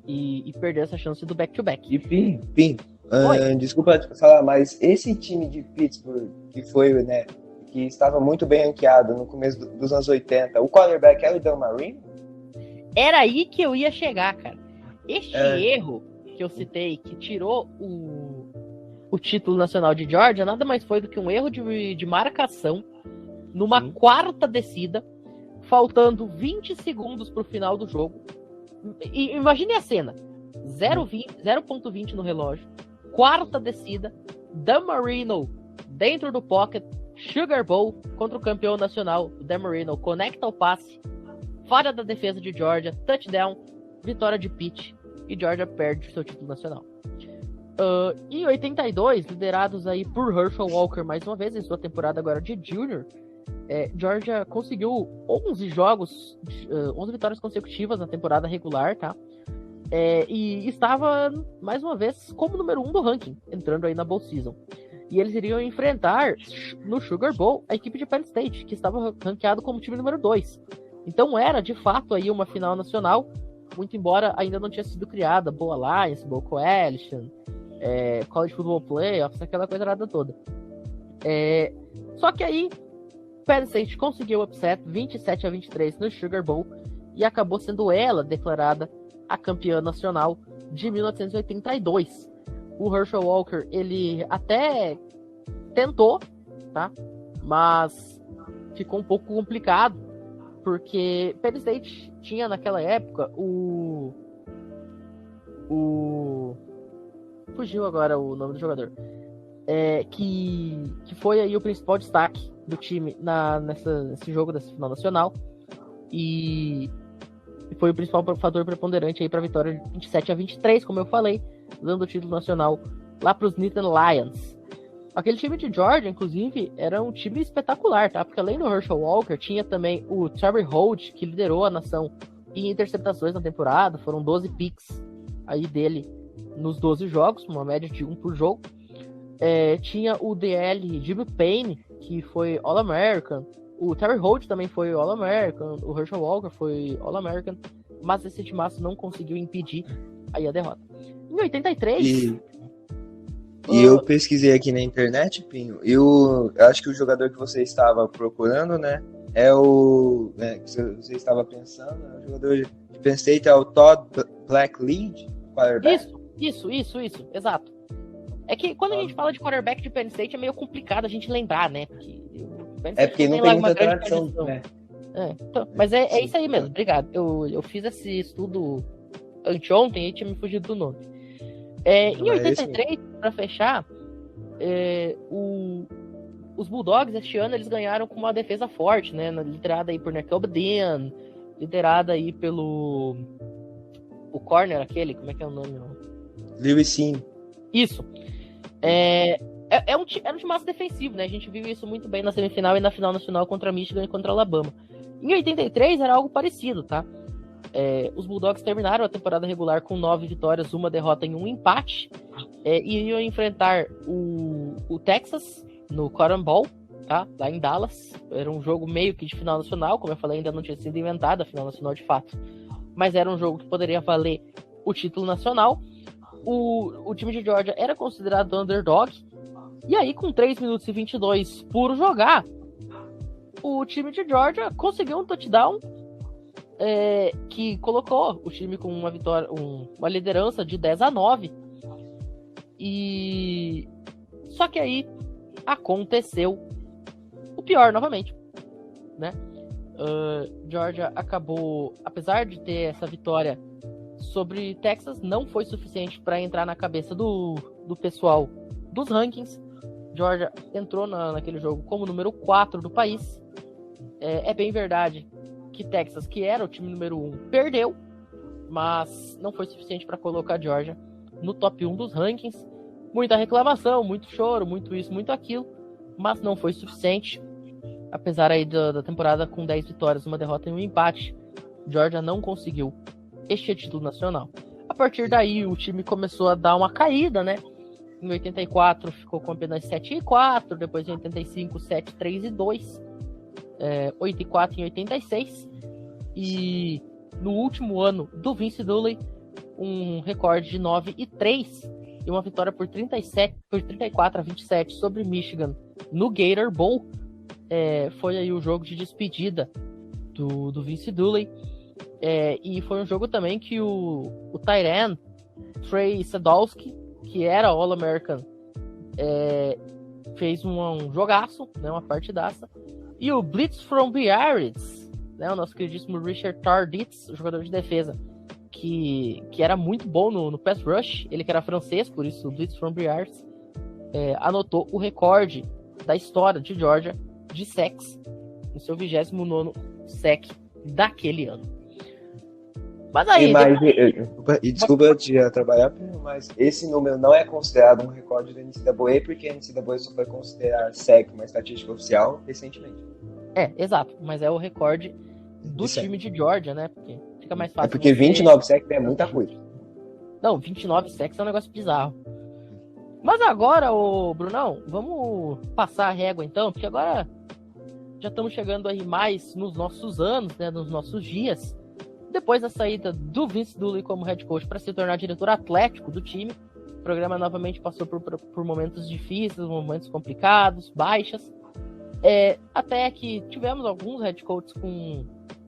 e perdeu essa chance do back-to-back. E Pim, desculpa te falar, mas esse time de Pittsburgh, que foi, né, que estava muito bem ranqueado no começo dos anos 80, o quarterback era o Dan Marino? Era aí que eu ia chegar, cara. Este erro que eu citei, que tirou o título nacional de Georgia, nada mais foi do que um erro de marcação numa quarta descida, faltando 20 segundos pro final do jogo. E imagine a cena: 0.20 no relógio, quarta descida, Dan Marino dentro do pocket, Sugar Bowl contra o campeão nacional. O Dan Marino conecta o passe, falha da defesa de Georgia, touchdown, vitória de Pitt, e Georgia perde seu título nacional. Em 82, liderados aí por Herschel Walker mais uma vez em sua temporada agora de junior, Georgia conseguiu 11 vitórias consecutivas na temporada regular, tá? E estava, mais uma vez, como número 1 do ranking, entrando aí na Bowl Season. E eles iriam enfrentar, no Sugar Bowl, a equipe de Penn State, que estava ranqueado como time número 2. Então era, de fato, aí uma final nacional, muito embora ainda não tinha sido criada Bowl Alliance, Bowl Coalition, College Football Playoffs, aquela coisa nada toda. Só que aí Penn State conseguiu o upset 27-23 no Sugar Bowl e acabou sendo ela declarada a campeã nacional de 1982. O Herschel Walker, ele até tentou, tá? Mas ficou um pouco complicado, porque Penn State tinha naquela época fugiu agora o nome do jogador. Que foi aí o principal destaque do time nesse jogo dessa final nacional, e foi o principal fator preponderante aí para a vitória de 27-23, como eu falei, dando o título nacional lá para os Nittany Lions. Aquele time de Georgia, inclusive, era um time espetacular, tá? Porque além do Herschel Walker, tinha também o Terry Holt, que liderou a nação em interceptações na temporada. Foram 12 picks aí dele nos 12 jogos, uma média de 1 por jogo. Tinha o DL Jimmy Payne, que foi All-American. O Terry Holt também foi All-American. O Herschel Walker foi All-American. Mas esse timaço não conseguiu impedir aí a derrota. Em 83... E eu pesquisei aqui na internet, Pinho, eu acho que o jogador que você estava procurando, né, que você estava pensando, o jogador de Penn State é o Todd Blackledge, quarterback? Isso, exato. É que quando a gente fala de quarterback de Penn State é meio complicado a gente lembrar, né? Porque não tem muita tradição, né? Então, mas é isso aí mesmo, obrigado. Eu fiz esse estudo anteontem e tinha me fugido do nome. Em 83, para fechar, os Bulldogs este ano eles ganharam com uma defesa forte, né? Liderada aí por Nakobe Dean, liderada aí pelo o corner aquele, como é que é o nome? Lewis Sim. Isso. Era um time massa defensivo, né? A gente viu isso muito bem na semifinal e na final nacional contra Michigan e contra Alabama. Em 83 era algo parecido, tá? Os Bulldogs terminaram a temporada regular com 9 vitórias, 1 derrota e 1 empate, e iriam enfrentar o Texas no Cotton Bowl, tá? Lá em Dallas. Era um jogo meio que de final nacional, como eu falei, ainda não tinha sido inventada a final nacional de fato, mas era um jogo que poderia valer o título nacional. O time de Georgia era considerado underdog, e aí com 3 minutos e 22 por jogar, o time de Georgia conseguiu um touchdown que colocou o time com uma vitória, uma liderança de 10-9. E só que aí aconteceu o pior novamente, né? Georgia acabou, apesar de ter essa vitória sobre Texas, não foi suficiente para entrar na cabeça do pessoal dos rankings. Georgia entrou naquele jogo como número 4 do país. É bem verdade que Texas, que era o time número 1, perdeu, mas não foi suficiente para colocar Georgia no top 1 dos rankings. Muita reclamação, muito choro, muito isso, muito aquilo, mas não foi suficiente. Apesar aí da temporada com 10 vitórias, uma derrota e um empate, Georgia não conseguiu este título nacional. A partir daí, o time começou a dar uma caída, né? Em 84 ficou com apenas 7-4, depois em 85, 7-3-2, 8-4 em 86, e no último ano do Vince Dooley, um recorde de 9-3 e uma vitória por 34-27 sobre Michigan no Gator Bowl. Foi aí o jogo de despedida do Vince Dooley. E foi um jogo também que o tight end Trey Sadowski, que era All-American, fez um jogaço, né, uma partidaça. E o Blitz from Biarritz, né, o nosso queridíssimo Richard Tarditz, o jogador de defesa, que era muito bom no pass rush, ele que era francês, por isso o Blitz from Biarritz, anotou o recorde da história de Georgia de sacks, no seu 29º sack daquele ano. Mas aí... Desculpa te atrapalhar, mas esse número não é considerado um recorde da NCAA, porque a NCAA só foi considerar sack uma estatística oficial recentemente. Exato, mas é o recorde do time de Georgia, né? Porque fica mais fácil. Porque 29 sacks é muita coisa. Não, 29 sacks é um negócio bizarro. Mas agora, Brunão, vamos passar a régua então, porque agora já estamos chegando aí mais nos nossos anos, né, nos nossos dias. Depois da saída do Vince Dooley como head coach para se tornar diretor atlético do time, o programa novamente passou por momentos difíceis, momentos complicados, baixas. Até que tivemos alguns head coaches com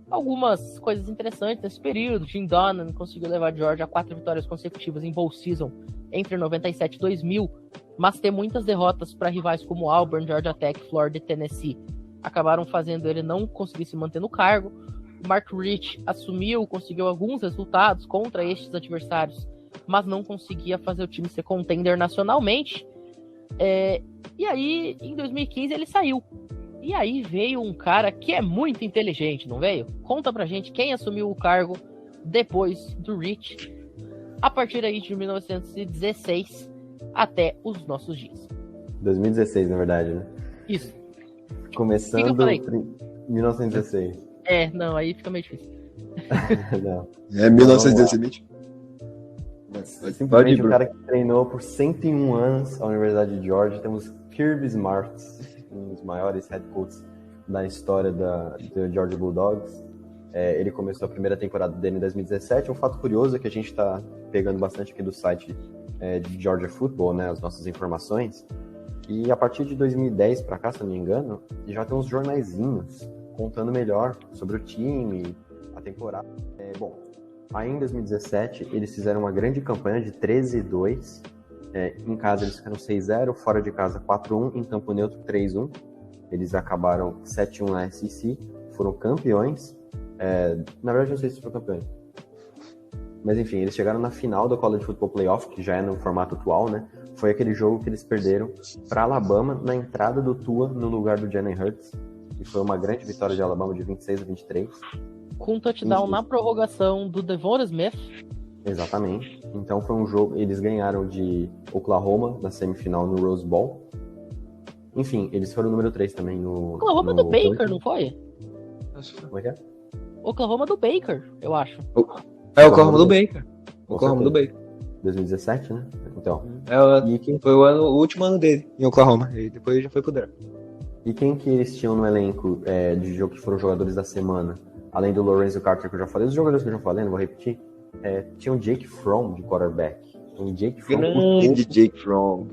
algumas coisas interessantes nesse período. Jim Donnan conseguiu levar a Georgia a 4 vitórias consecutivas em bowl season entre 97 e 2000, mas ter muitas derrotas para rivais como Auburn, Georgia Tech, Florida e Tennessee acabaram fazendo ele não conseguir se manter no cargo. Mark Rich conseguiu alguns resultados contra estes adversários, mas não conseguia fazer o time ser contender nacionalmente. E aí, em 2015, ele saiu. E aí veio um cara que é muito inteligente, não veio? Conta pra gente quem assumiu o cargo depois do Rich, a partir aí de 1916 até os nossos dias. 2016, na verdade, né? Isso. Começando em 1916. Não, aí fica meio difícil. Não. 1917. Simplesmente o cara que treinou por 101 anos a Universidade de Georgia. Temos Kirby Smart, um dos maiores head coaches da história do Georgia Bulldogs. Ele começou a primeira temporada dele em 2017. Um fato curioso é que a gente está pegando bastante aqui do site de Georgia Football, né, as nossas informações. E a partir de 2010 para cá, se não me engano, já tem uns jornaizinhos contando melhor sobre o time, a temporada. Aí em 2017 eles fizeram uma grande campanha de 13-2. Em casa eles ficaram 6-0, fora de casa 4-1, em campo neutro 3-1. Eles acabaram 7-1 na SEC, foram campeões. Na verdade não sei se foram campeões. Mas enfim, eles chegaram na final do College Football Playoff, que já é no formato atual, né? Foi aquele jogo que eles perderam para Alabama na entrada do Tua no lugar do Jalen Hurts. E foi uma grande vitória de Alabama de 26-23. Com um touchdown na prorrogação do Devon Smith. Exatamente. Então foi um jogo, eles ganharam de Oklahoma na semifinal no Rose Bowl. Enfim, eles foram o número 3 também no... Oklahoma do Baker, não foi? Como é que é? Oklahoma do Baker, eu acho. Oklahoma do Baker. Oklahoma do Baker. 2017, né? Então. Foi o último ano dele em Oklahoma. E depois já foi pro draft. E quem que eles tinham no elenco de jogo que foram jogadores da semana? Além do Lorenzo Carter, que eu já falei, os jogadores que eu já falei, não vou repetir. Tinha o Jake Fromm de quarterback. Um Jake Fromm. Grande Jake Fromm.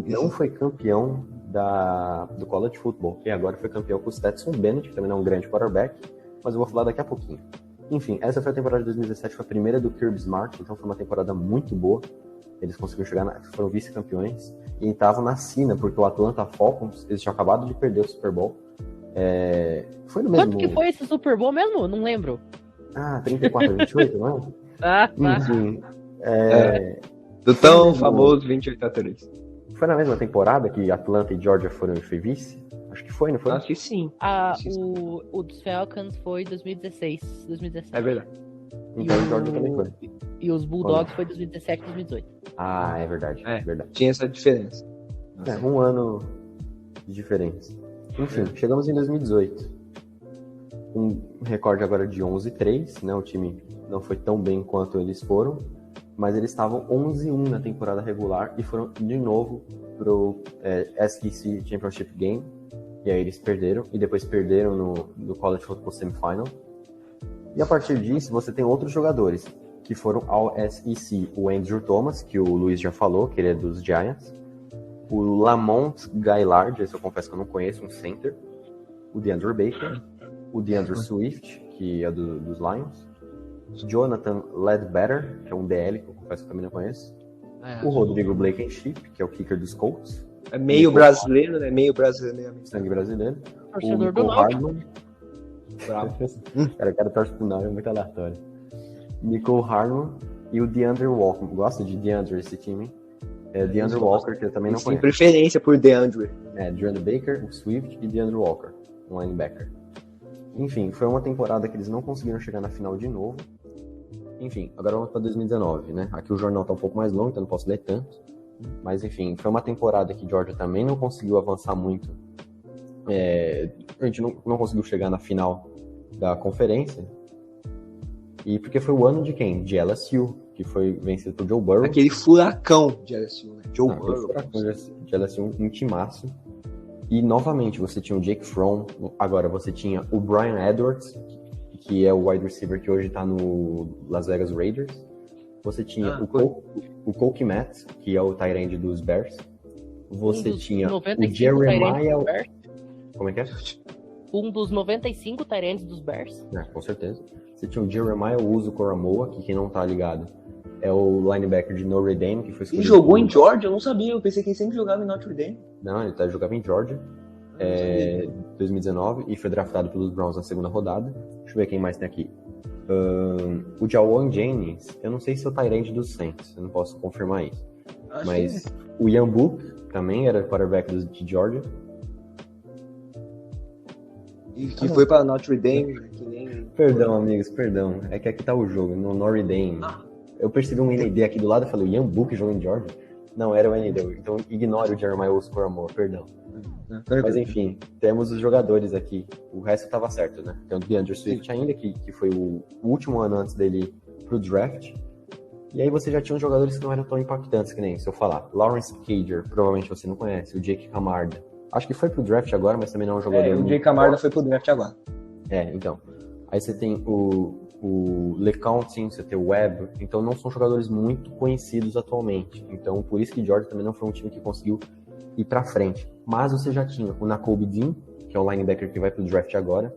Não foi campeão do College Football. E agora foi campeão com o Stetson Bennett, que também não é um grande quarterback. Mas eu vou falar daqui a pouquinho. Enfim, essa foi a temporada de 2017, foi a primeira do Kirby Smart, então foi uma temporada muito boa. Eles conseguiram chegar, foram vice-campeões e estavam na sina, porque o Atlanta Falcons, eles tinham acabado de perder o Super Bowl. Foi no mesmo... Quanto que foi esse Super Bowl mesmo? Não lembro. 34-28, não é? Tá. Enfim. Do tão famoso 28-3. Foi na mesma temporada que Atlanta e Georgia foram e foi vice? Acho que foi, não foi? Acho que sim. O dos Falcons foi 2016, 2017. É verdade. Então o Georgia também foi. E os Bulldogs foi 2017, 2018. É verdade. Verdade. Tinha essa diferença. Um ano de diferença. Enfim, chegamos em 2018. Um recorde agora de 11-3, né? O time não foi tão bem quanto eles foram, mas eles estavam 11-1 na temporada regular e foram de novo pro SEC Championship Game. E aí eles perderam, e depois perderam no College Football Semifinal. E a partir disso, você tem outros jogadores que foram ao SEC. O Andrew Thomas, que o Luiz já falou, que ele é dos Giants. O Lamont Gaillard, esse eu confesso que eu não conheço, um center. O DeAndre Baker. O DeAndre Swift, que é dos Lions. Jonathan Ledbetter, que é um DL, que eu confesso que eu também não conheço. O Rodrigo Blankenship, que é o kicker dos Colts. É meio brasileiro, né? Meio brasileiro. Sangue brasileiro. Torcedor do Náutico. O cara torce pro Náutico, é muito aleatório. Nicole Harmon e o DeAndre Walker. Gosta de DeAndre esse time? DeAndre Walker, que eu também não Tem conheço. preferência por DeAndre. DeAndre Baker, o Swift e DeAndre Walker, um linebacker. Enfim, foi uma temporada que eles não conseguiram chegar na final de novo. Enfim, agora vamos para 2019, né? Aqui o jornal tá um pouco mais longo, então não posso ler tanto. Mas enfim, foi uma temporada que Georgia também não conseguiu avançar muito. A gente não conseguiu chegar na final da conferência. E porque foi o ano de quem? De LSU, que foi vencido por Joe Burrow. Aquele furacão de LSU, né? Joe Burrow. Furacão de LSU, um timaço. E novamente, você tinha o Jake Fromm, agora você tinha o Brian Edwards, que é o wide receiver que hoje tá no Las Vegas Raiders. Você tinha o Cole Kmet, que é o tight end dos Bears. Você tinha o Jeremiah... Como é que é? Um dos 95 tight ends dos Bears. Com certeza. Você tinha o Jeremiah Uzu-Koramoah, que quem não tá ligado é o linebacker de Notre Dame, que foi escolhido... Ele jogou em Georgia? Eu não sabia. Eu pensei que ele sempre jogava em Notre Dame. Não, ele jogava em Georgia. 2019 e foi draftado pelos Browns na segunda rodada. Deixa eu ver quem mais tem aqui. O Jawan Jennings, eu não sei se é o tight end dos Saints, eu não posso confirmar isso. Mas o Ian Book também era quarterback de Georgia. E que foi para Notre Dame, que nem... Perdão, amigos, perdão. É que aqui tá o jogo, no Notre Dame. Eu percebi um ND aqui do lado e falei, o Ian Book jogou em Georgia? Não, era o ND, então ignore o Jeremiah Uzu-Koramoah, perdão. Mas enfim, temos os jogadores aqui. O resto tava certo, né? Tem o DeAndre Swift ainda, que foi o último ano antes dele ir pro draft. E aí você já tinha uns jogadores que não eram tão impactantes que nem, se eu falar. Lawrence Cager, provavelmente você não conhece. O Jake Camarda. Acho que foi pro draft agora, mas também não é um jogador... o Jake Camarda foi pro draft agora. Então. Aí você tem o LeCounting, você tem o Webb. Então não são jogadores muito conhecidos atualmente. Então por isso que Georgia também não foi um time que conseguiu ir pra frente. Mas você já tinha o Nakobe Dean, que é o linebacker que vai pro draft agora.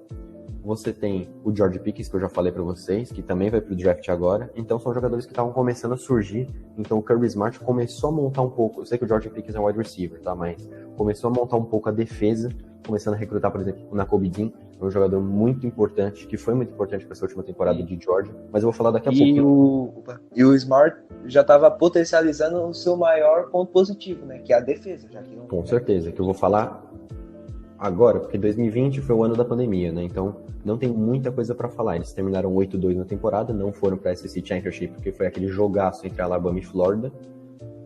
Você tem o George Pickens, que eu já falei pra vocês, que também vai pro draft agora. Então são jogadores que estavam começando a surgir. Então o Kirby Smart começou a montar um pouco... Eu sei que o George Pickens é um wide receiver, tá? Mas começou a montar um pouco a defesa, começando a recrutar, por exemplo, o Nakobe Dean, um jogador muito importante, que foi muito importante para essa última temporada de Georgia. Mas eu vou falar daqui a pouco. E o Smart já estava potencializando o seu maior ponto positivo, né? Que é a defesa. Já que não... Com certeza, que eu vou falar agora, porque 2020 foi o ano da pandemia, né? Então não tem muita coisa para falar. Eles terminaram 8-2 na temporada, não foram para a SEC Championship, porque foi aquele jogaço entre Alabama e Flórida,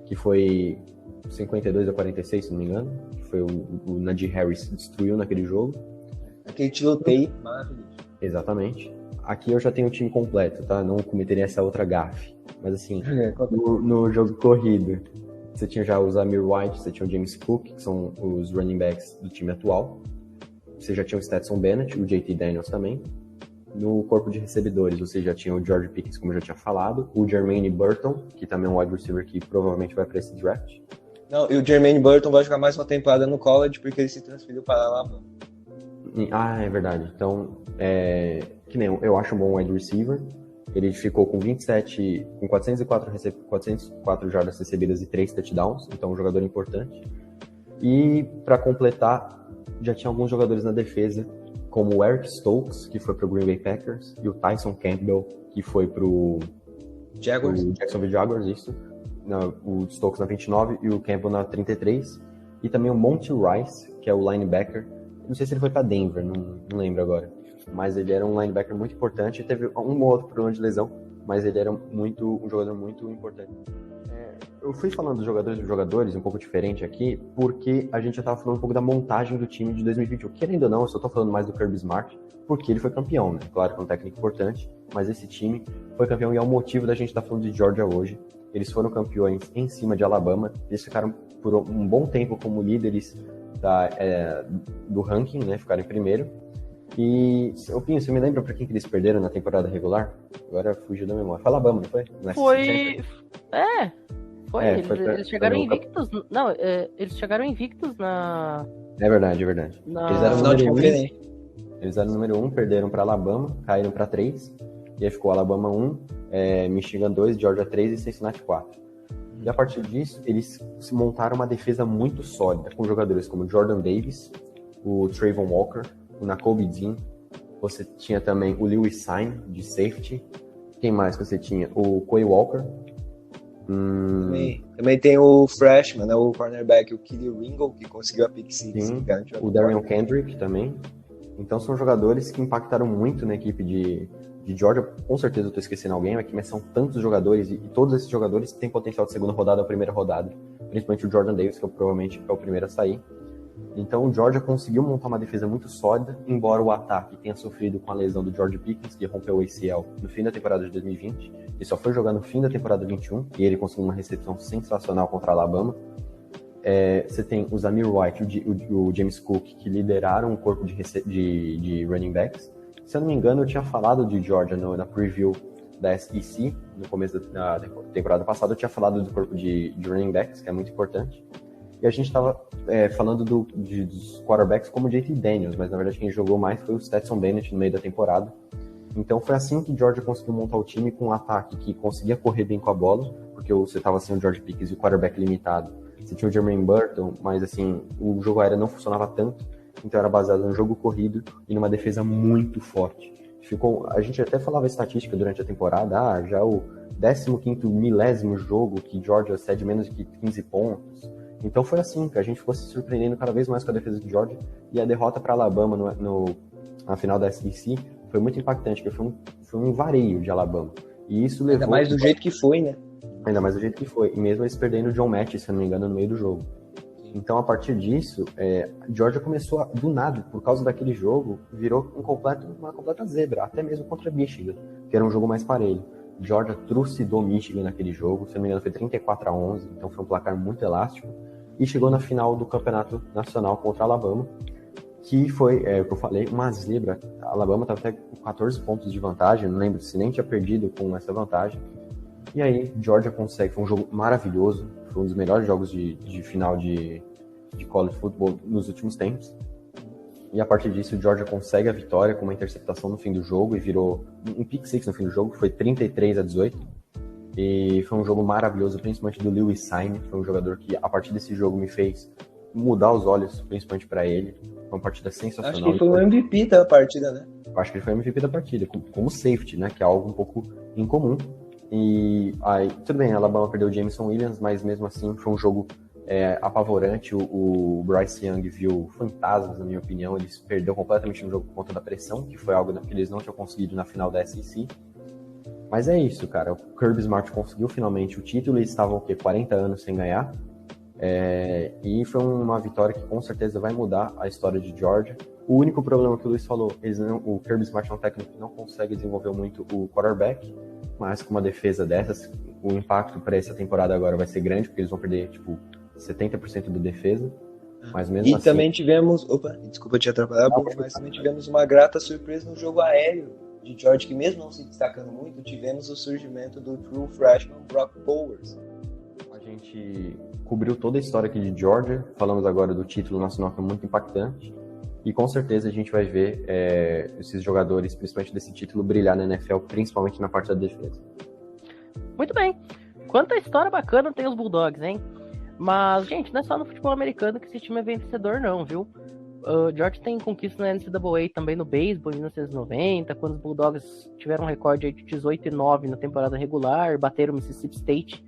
que foi 52-46, se não me engano. Que foi o Najee Harris destruiu naquele jogo. Aquele tiroteio maravilhoso. Exatamente. Aqui eu já tenho o time completo, tá? Não cometeria essa outra gafe. Mas assim, no jogo corrido, você tinha já o Zamir White, você tinha o James Cook, que são os running backs do time atual. Você já tinha o Stetson Bennett, o JT Daniels também. No corpo de recebedores, você já tinha o George Pickens, como eu já tinha falado. O Jermaine Burton, que também é um wide receiver que provavelmente vai para esse draft. Não, e o Jermaine Burton vai jogar mais uma temporada no college porque ele se transferiu para Alabama. É verdade. Então, que nem eu acho um bom wide receiver. Ele ficou com 404 jardas recebidas e 3 touchdowns, então um jogador importante. E para completar, já tinha alguns jogadores na defesa, como o Eric Stokes, que foi para o Green Bay Packers, e o Tyson Campbell, que foi para o Jacksonville Jaguars, isso. O Stokes na 29 e o Campbell na 33. E também o Monty Rice, que é o linebacker. Não sei se ele foi para Denver, não lembro agora. Mas ele era um linebacker muito importante. Teve um ou outro problema de lesão, mas ele era um jogador muito importante. Eu fui falando dos jogadores um pouco diferente aqui, porque a gente já estava falando um pouco da montagem do time de 2021. Querendo ou não, eu só estou falando mais do Kirby Smart, porque ele foi campeão, né? Claro que é um técnico importante, mas esse time foi campeão e é o motivo da gente estar falando de Georgia hoje. Eles foram campeões em cima de Alabama, eles ficaram por um bom tempo como líderes do ranking, né? Ficaram em primeiro. E, Pinho, você me lembra pra quem que eles perderam na temporada regular? Agora fugiu da memória. Foi Alabama, não foi? Eles chegaram invictos. Não, eles chegaram invictos na... É verdade. Eles eram final de conferência. Eles eram número 1, perderam pra Alabama, caíram pra 3. E aí ficou Alabama 1, Michigan 2, Georgia 3 e Cincinnati 4. E a partir disso, eles montaram uma defesa muito sólida, com jogadores como Jordan Davis, o Trayvon Walker, o Nakobe Dean. Você tinha também o Lewis Sine, de safety. Quem mais que você tinha? O Quay Walker. Também tem o freshman, né, o cornerback, o Kelly Ringo, que conseguiu a pick six. Sim, o Darian Kendrick também. Então são jogadores que impactaram muito na equipe de Georgia. Com certeza eu estou esquecendo alguém aqui, mas são tantos jogadores e todos esses jogadores têm potencial de segunda rodada ou primeira rodada. Principalmente o Jordan Davis, que provavelmente é o primeiro a sair. Então o Georgia conseguiu montar uma defesa muito sólida, embora o ataque tenha sofrido com a lesão do George Pickens, que rompeu o ACL no fim da temporada de 2020. Ele só foi jogar no fim da temporada 21 e ele conseguiu uma recepção sensacional contra a Alabama. Você tem o Zamir White e o James Cook, que lideraram o corpo de running backs. Se eu não me engano, eu tinha falado de Georgia na preview da SEC, no começo da temporada passada, eu tinha falado do corpo de running backs, que é muito importante. E a gente estava falando dos quarterbacks como o JT Daniels, mas na verdade quem jogou mais foi o Stetson Bennett no meio da temporada. Então foi assim que Georgia conseguiu montar o time, com um ataque que conseguia correr bem com a bola, porque você estava sem o George Pickens e o quarterback limitado. Você tinha o Jermaine Burton, mas assim, o jogo aéreo não funcionava tanto, então era baseado no jogo corrido e numa defesa muito forte. A gente até falava estatística durante a temporada, já o 15º milésimo jogo que Georgia cede menos de 15 pontos. Então foi assim que a gente ficou se surpreendendo cada vez mais com a defesa de Georgia, e a derrota para Alabama na final da SEC foi muito impactante, porque foi um vareio de Alabama. E isso levou... Ainda mais do jeito que foi, né? Ainda mais do jeito que foi. E mesmo eles perdendo o John Match, se eu não me engano, no meio do jogo. Então, a partir disso, Georgia começou, do nada, por causa daquele jogo, virou uma completa zebra, até mesmo contra Michigan, que era um jogo mais parelho. Georgia trucidou Michigan naquele jogo, se não me engano foi 34-11, então foi um placar muito elástico, e chegou na final do campeonato nacional contra a Alabama, que foi, o que eu falei, uma zebra. A Alabama estava até com 14 pontos de vantagem, não lembro se nem tinha perdido com essa vantagem. E aí, Georgia consegue, foi um jogo maravilhoso, foi um dos melhores jogos de final de college football nos últimos tempos. E a partir disso, Georgia consegue a vitória com uma interceptação no fim do jogo e virou um pick six no fim do jogo, que foi 33-18. E foi um jogo maravilhoso, principalmente do Lewis Sine, foi um jogador que a partir desse jogo me fez mudar os olhos, principalmente para ele. Foi uma partida sensacional. Acho que foi o MVP da partida, né? Eu acho que ele foi o MVP da partida, como safety, né? Que é algo um pouco incomum. E aí, tudo bem, a Alabama perdeu o Jameson Williams, mas mesmo assim foi um jogo apavorante. O Bryce Young viu fantasmas, na minha opinião. Ele perdeu completamente no jogo por conta da pressão, que foi algo que eles não tinham conseguido na final da SEC. Mas é isso, cara. O Kirby Smart conseguiu finalmente o título. Eles estavam, 40 anos sem ganhar. E foi uma vitória que com certeza vai mudar a história de Georgia. O único problema que o Luiz falou, o Kirby Smart é um técnico que não consegue desenvolver muito o quarterback, mas com uma defesa dessas, o impacto para essa temporada agora vai ser grande, porque eles vão perder 70% da defesa. Mas mesmo assim... também tivemos, desculpa te atrapalhar, mas também tivemos uma grata surpresa no jogo aéreo de Georgia, que mesmo não se destacando muito, tivemos o surgimento do true freshman Brock Bowers. A gente cobriu toda a história aqui de Georgia, falamos agora do título nacional, que é muito impactante. E com certeza a gente vai ver esses jogadores, principalmente desse título, brilhar na NFL, principalmente na parte da defesa. Muito bem. Quanta história bacana tem os Bulldogs, hein? Mas, gente, não é só no futebol americano que esse time é vencedor, não, viu? O Georgia tem conquista na NCAA também no beisebol em 1990, quando os Bulldogs tiveram um recorde de 18-9 na temporada regular, bateram o Mississippi State.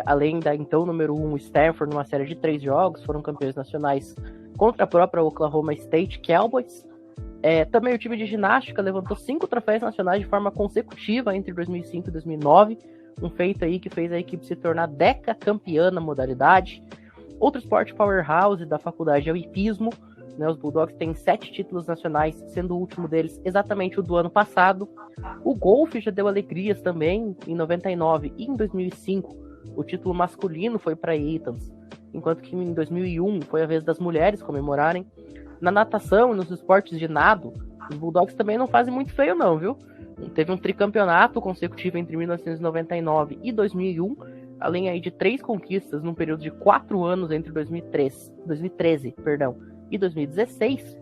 Além da então número 1 Stanford, numa série de 3 jogos, foram campeões nacionais contra a própria Oklahoma State Cowboys. Também o time de ginástica levantou 5 troféus nacionais de forma consecutiva entre 2005 e 2009, um feito aí que fez a equipe se tornar decacampeã na modalidade. Outro esporte powerhouse da faculdade é o hipismo, né? Os Bulldogs têm 7 títulos nacionais, sendo o último deles exatamente o do ano passado. O golfe já deu alegrias também, em 99 e em 2005, o título masculino foi para Eatons, enquanto que em 2001 foi a vez das mulheres comemorarem. Na natação e nos esportes de nado, os Bulldogs também não fazem muito feio não, viu? Teve um tricampeonato consecutivo entre 1999 e 2001, além aí de 3 conquistas num período de 4 anos entre 2013 e 2016,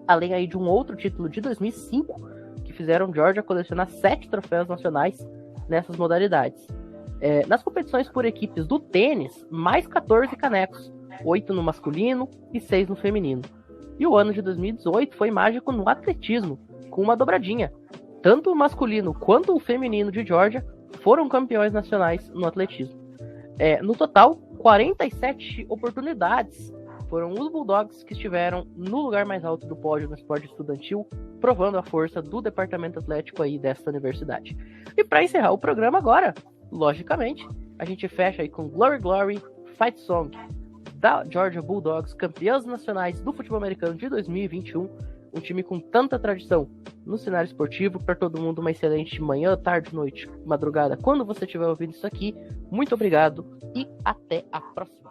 além aí de um outro título de 2005, que fizeram Georgia colecionar 7 troféus nacionais nessas modalidades. Nas competições por equipes do tênis, mais 14 canecos, 8 no masculino e 6 no feminino. E o ano de 2018 foi mágico no atletismo, com uma dobradinha. Tanto o masculino quanto o feminino de Georgia foram campeões nacionais no atletismo. No total, 47 oportunidades foram os Bulldogs que estiveram no lugar mais alto do pódio no esporte estudantil, provando a força do departamento atlético aí desta universidade. E para encerrar o programa agora, logicamente, a gente fecha aí com Glory Glory Fight Song da Georgia Bulldogs, campeãs nacionais do futebol americano de 2021, um time com tanta tradição no cenário esportivo. Para todo mundo, uma excelente manhã, tarde, noite, madrugada, quando você estiver ouvindo isso aqui. Muito obrigado e até a próxima.